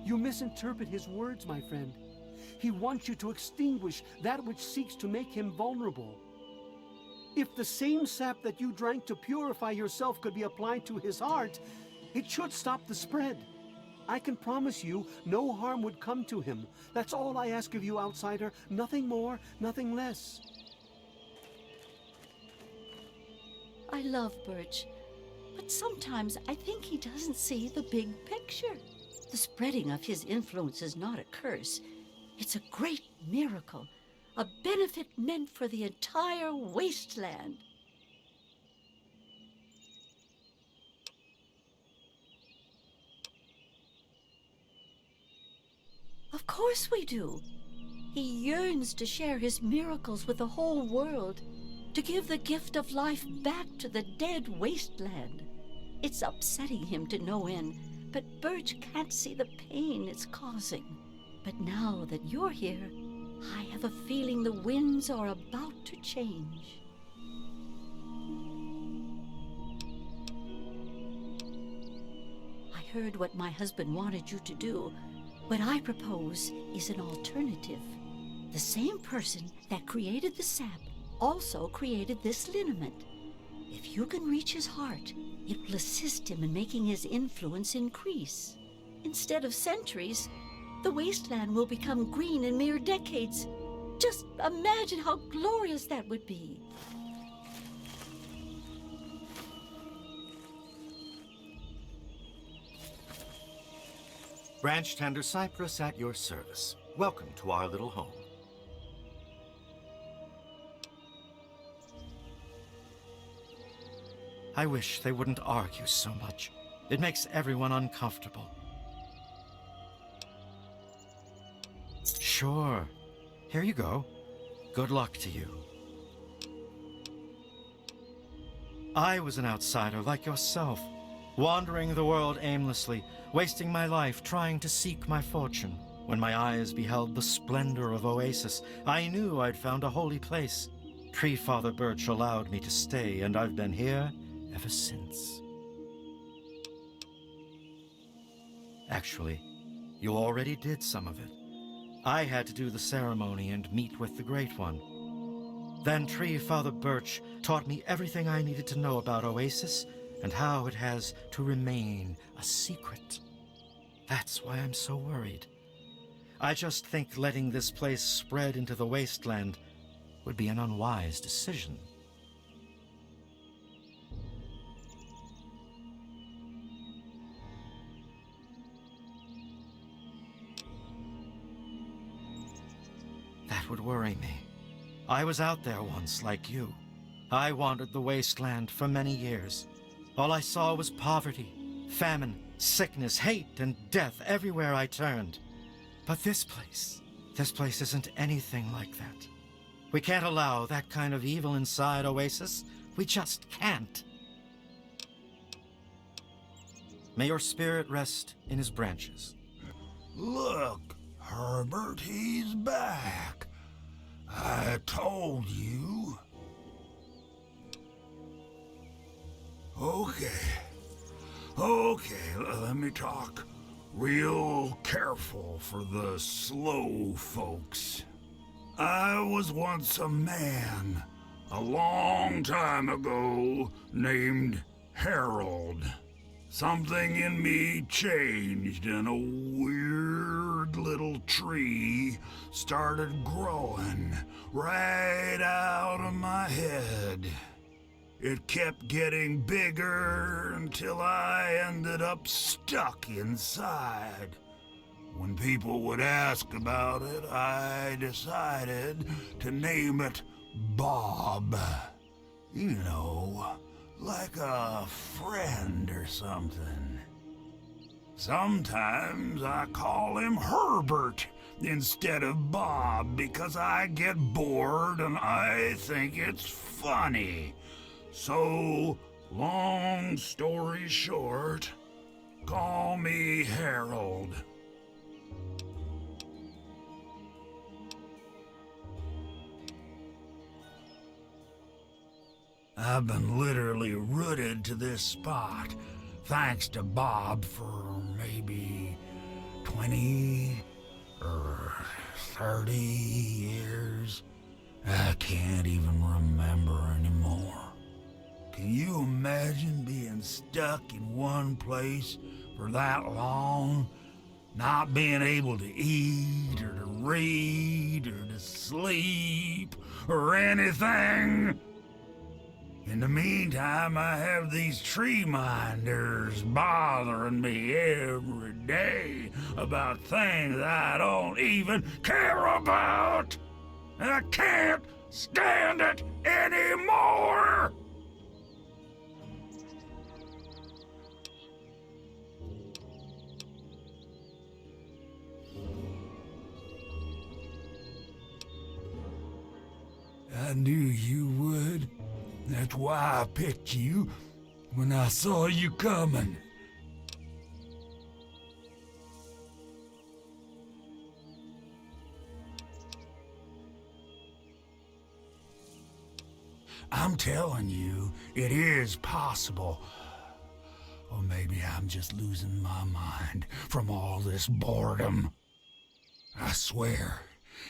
You misinterpret his words, my friend. He wants you to extinguish that which seeks to make him vulnerable. If the same sap that you drank to purify yourself could be applied to his heart, it should stop the spread. I can promise you no harm would come to him. That's all I ask of you, outsider. Nothing more, nothing less. I love Birch, but sometimes I think he doesn't see the big picture. The spreading of his influence is not a curse. It's a great miracle, a benefit meant for the entire wasteland. Of course we do. He yearns to share his miracles with the whole world, to give the gift of life back to the dead wasteland. It's upsetting him to no end, but Birch can't see the pain it's causing. But now that you're here, I have a feeling the winds are about to change. I heard what my husband wanted you to do. What I propose is an alternative. The same person that created the sap also created this liniment. If you can reach his heart, it will assist him in making his influence increase. Instead of centuries, the wasteland will become green in mere decades. Just imagine how glorious that would be. Branch Tender Cypress at your service. Welcome to our little home. I wish they wouldn't argue so much. It makes everyone uncomfortable. Sure. Here you go. Good luck to you. I was an outsider like yourself, wandering the world aimlessly, wasting my life trying to seek my fortune. When my eyes beheld the splendor of Oasis, I knew I'd found a holy place. Tree Father Birch allowed me to stay, and I've been here ever since. Actually, you already did some of it. I had to do the ceremony and meet with the Great One. Then Tree Father Birch taught me everything I needed to know about Oasis and how it has to remain a secret. That's why I'm so worried. I just think letting this place spread into the wasteland would be an unwise decision. That would worry me. I was out there once, like you. I wandered the wasteland for many years. All I saw was poverty, famine, sickness, hate, and death everywhere I turned. But this place isn't anything like that. We can't allow that kind of evil inside Oasis. We just can't. May your spirit rest in his branches. Look, Herbert, he's back. I told you. Okay, let me talk real careful for the slow folks. I was once a man, a long time ago, named Harold. Something in me changed and a weird little tree started growing right out of my head. It kept getting bigger until I ended up stuck inside. When people would ask about it, I decided to name it Bob. You know, like a friend or something. Sometimes I call him Herbert instead of Bob because I get bored and I think it's funny. So, long story short, call me Harold. I've been literally rooted to this spot, thanks to Bob, for maybe 20 or 30 years. I can't even remember anymore. Can you imagine being stuck in one place for that long Not being able to eat, or to read, or to sleep, or anything. In the meantime, I have these tree minders bothering me every day about things I don't even care about. And I can't stand it anymore! I knew you would. That's why I picked you when I saw you coming. I'm telling you, it is possible. Or maybe I'm just losing my mind from all this boredom. I swear,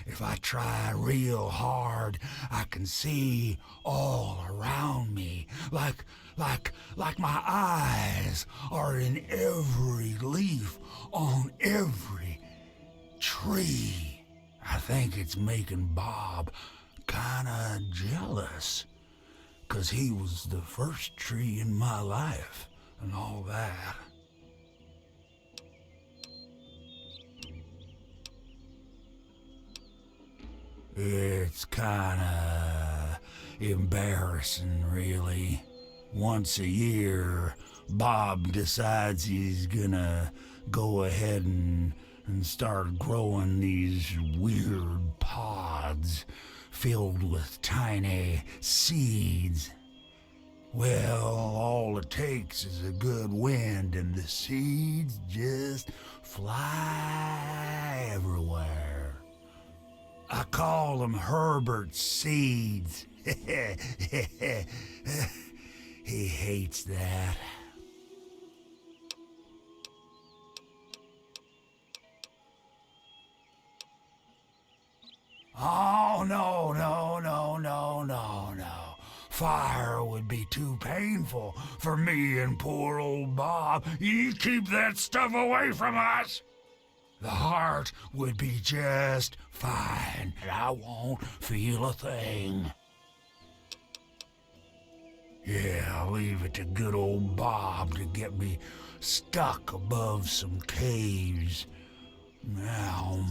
if I try real hard, I can see all around me, like my eyes are in every leaf on every tree. I think it's making Bob kinda jealous, 'cause he was the first tree in my life and all that. It's kinda embarrassing, really. Once a year, Bob decides he's gonna go ahead and start growing these weird pods filled with tiny seeds. Well, all it takes is a good wind and the seeds just fly everywhere. I call them Herbert's seeds. He hates that. Oh, no. Fire would be too painful for me and poor old Bob. You keep that stuff away from us. The heart would be just fine, and I won't feel a thing. Yeah, I'll leave it to good old Bob to get me stuck above some caves. Now,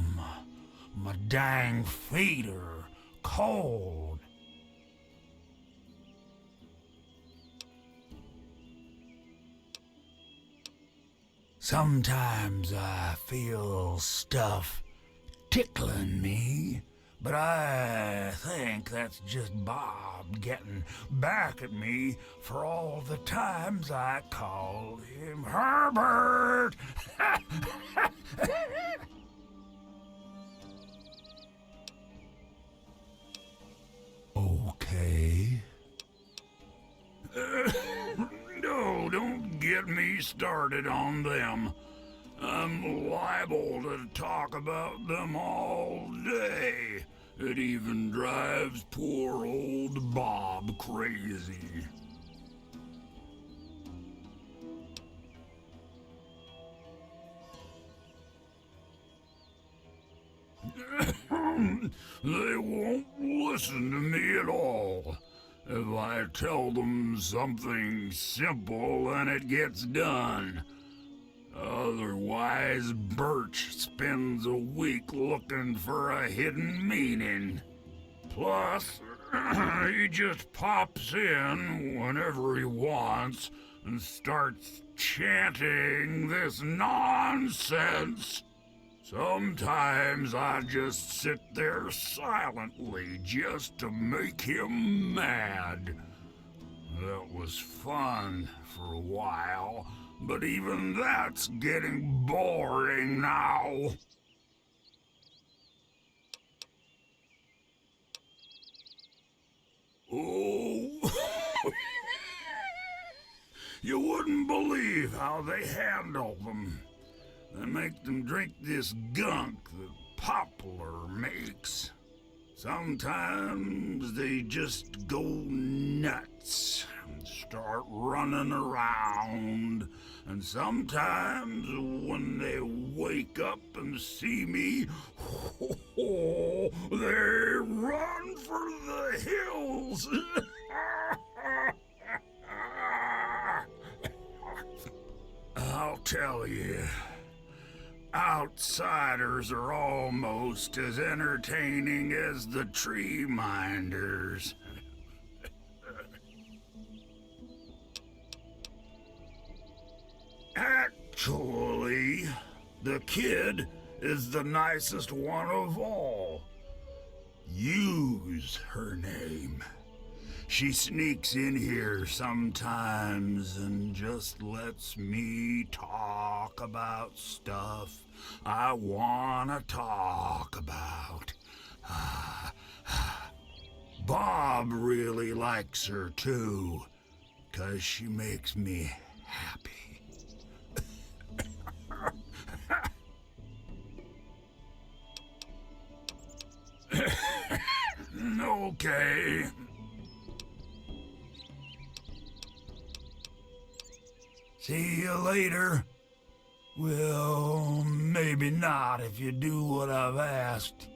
my dang feet are cold. Sometimes I feel stuff tickling me, but I think that's just Bob getting back at me for all the times I called him Herbert. Okay. No, don't get me started on them. I'm liable to talk about them all day. It even drives poor old Bob crazy. They won't listen to me at all. If I tell them something simple, then it gets done. Otherwise, Birch spends a week looking for a hidden meaning. Plus, he just pops in whenever he wants and starts chanting this nonsense. Sometimes I just sit there silently just to make him mad. That was fun for a while, but even that's getting boring now. Oh, you wouldn't believe how they handle them. They make them drink this gunk that Poplar makes. Sometimes they just go nuts and start running around. And sometimes when they wake up and see me, they run for the hills. I'll tell you, outsiders are almost as entertaining as the tree minders. Actually, the kid is the nicest one of all. Use her name. She sneaks in here sometimes and just lets me talk about stuff I wanna talk about. Bob really likes her too, 'cause she makes me happy. Okay. See you later. Well, maybe not if you do what I've asked.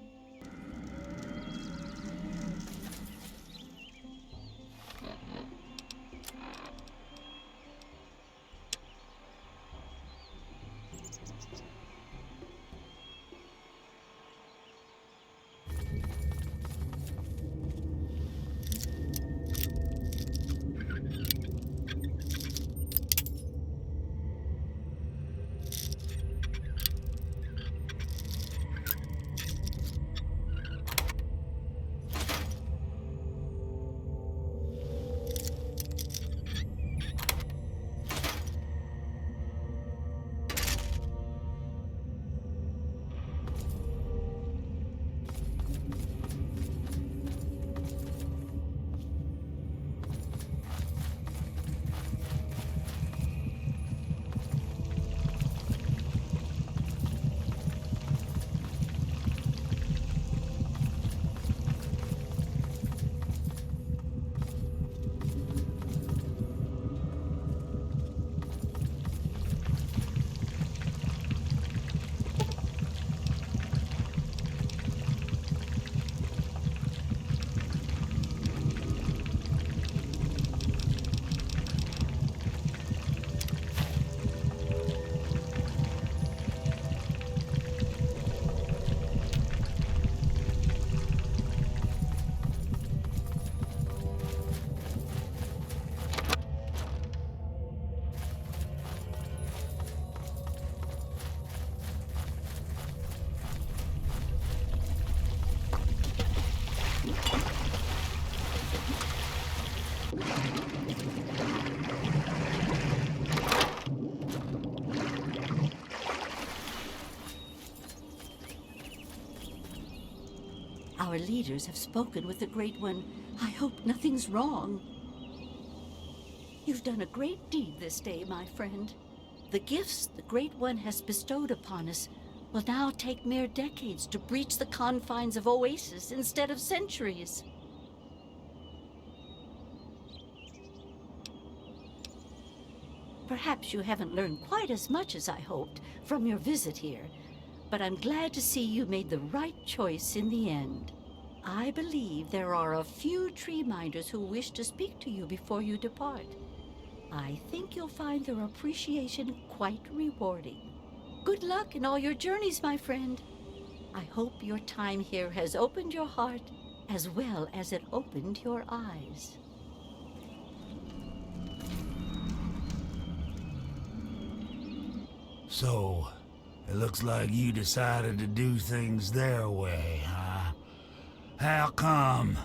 Our leaders have spoken with the Great One. I hope nothing's wrong. You've done a great deed this day, my friend. The gifts the Great One has bestowed upon us will now take mere decades to breach the confines of Oasis instead of centuries. Perhaps you haven't learned quite as much as I hoped from your visit here, but I'm glad to see you made the right choice in the end. I believe there are a few tree minders who wish to speak to you before you depart. I think you'll find their appreciation quite rewarding. Good luck in all your journeys, my friend. I hope your time here has opened your heart as well as it opened your eyes. So, it looks like you decided to do things their way, huh? How come?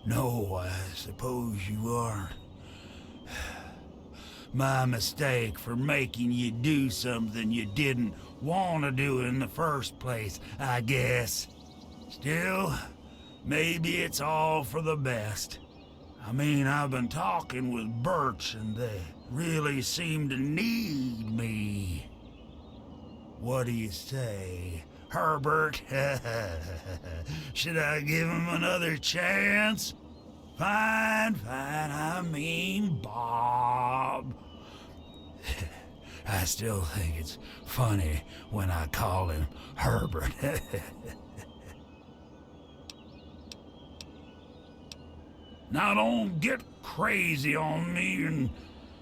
No, I suppose you aren't. My mistake for making you do something you didn't want to do in the first place, I guess. Still, maybe it's all for the best. I mean, I've been talking with Birch, and they really seem to need me. What do you say, Herbert? Should I give him another chance? Fine, I mean Bob. I still think it's funny when I call him Herbert. Now don't get crazy on me and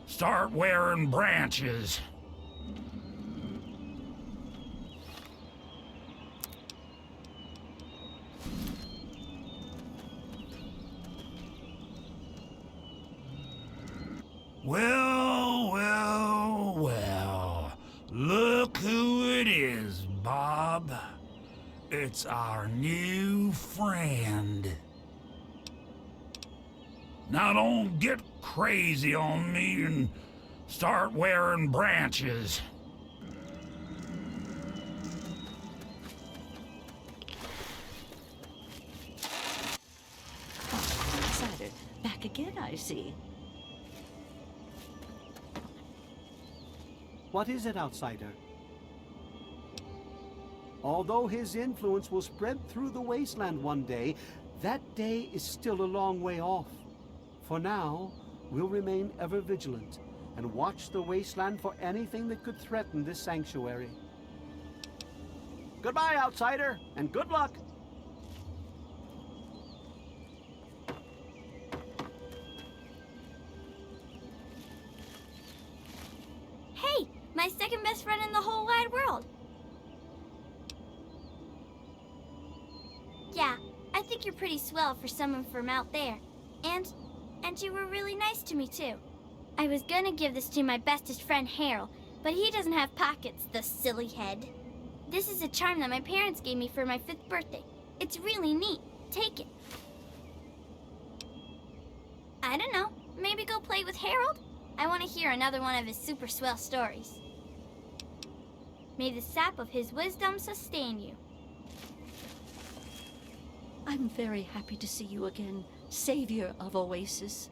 start wearing branches. Well. Look who it is, Bob. It's our new friend. Now don't get crazy on me and start wearing branches. Outsider, back again, I see. What is it, outsider? Although his influence will spread through the wasteland one day, that day is still a long way off. For now, we'll remain ever vigilant and watch the wasteland for anything that could threaten this sanctuary. Goodbye, outsider, and good luck! Hey, my second best friend in the whole wide world. Yeah, I think you're pretty swell for someone from out there. And you were really nice to me, too. I was gonna give this to my bestest friend, Harold, but he doesn't have pockets, the silly head. This is a charm that my parents gave me for my 5th birthday. It's really neat. Take it. I don't know. Maybe go play with Harold? I want to hear another one of his super swell stories. May the sap of his wisdom sustain you. I'm very happy to see you again, savior of Oasis.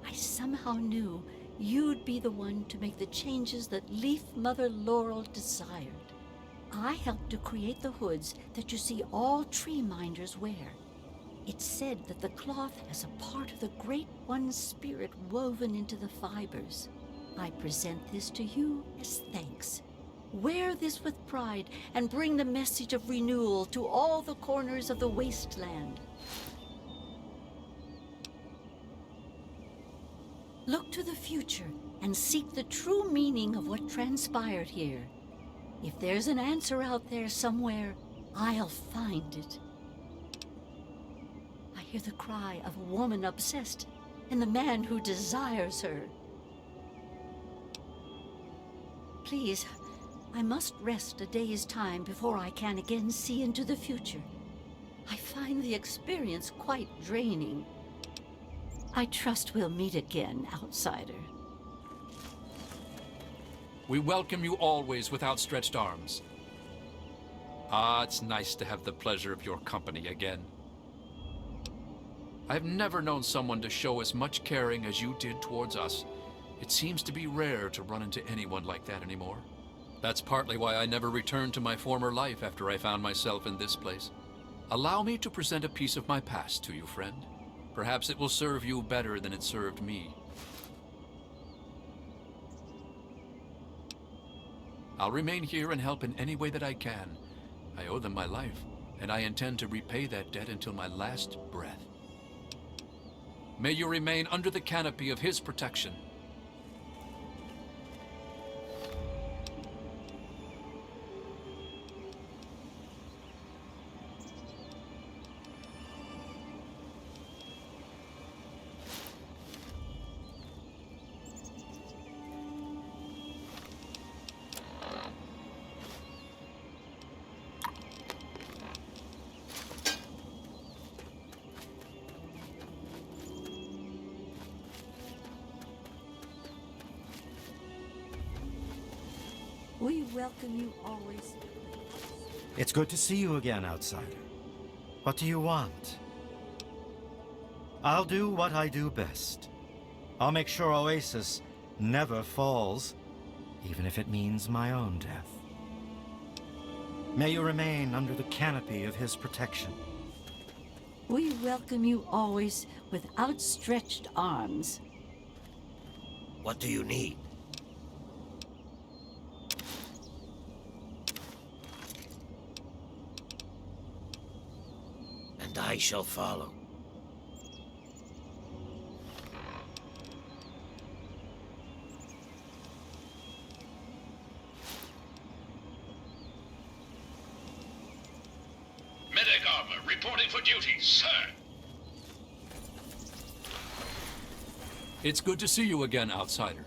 I somehow knew you'd be the one to make the changes that Leaf Mother Laurel desired. I helped to create the hoods that you see all tree minders wear. It's said that the cloth has a part of the Great One's spirit woven into the fibers. I present this to you as thanks. Wear this with pride and bring the message of renewal to all the corners of the wasteland. Look to the future and seek the true meaning of what transpired here. If there's an answer out there somewhere, I'll find it. I hear the cry of a woman obsessed and the man who desires her. Please, I must rest a day's time before I can again see into the future. I find the experience quite draining. I trust we'll meet again, outsider. We welcome you always with outstretched arms. Ah, it's nice to have the pleasure of your company again. I've never known someone to show as much caring as you did towards us. It seems to be rare to run into anyone like that anymore. That's partly why I never returned to my former life after I found myself in this place. Allow me to present a piece of my past to you, friend. Perhaps it will serve you better than it served me. I'll remain here and help in any way that I can. I owe them my life, and I intend to repay that debt until my last breath. May you remain under the canopy of his protection. We welcome you always. It's good to see you again, outsider. What do you want? I'll do what I do best. I'll make sure Oasis never falls, even if it means my own death. May you remain under the canopy of his protection. We welcome you always with outstretched arms. What do you need? And I shall follow. Medic armor reporting for duty, sir. It's good to see you again, outsider.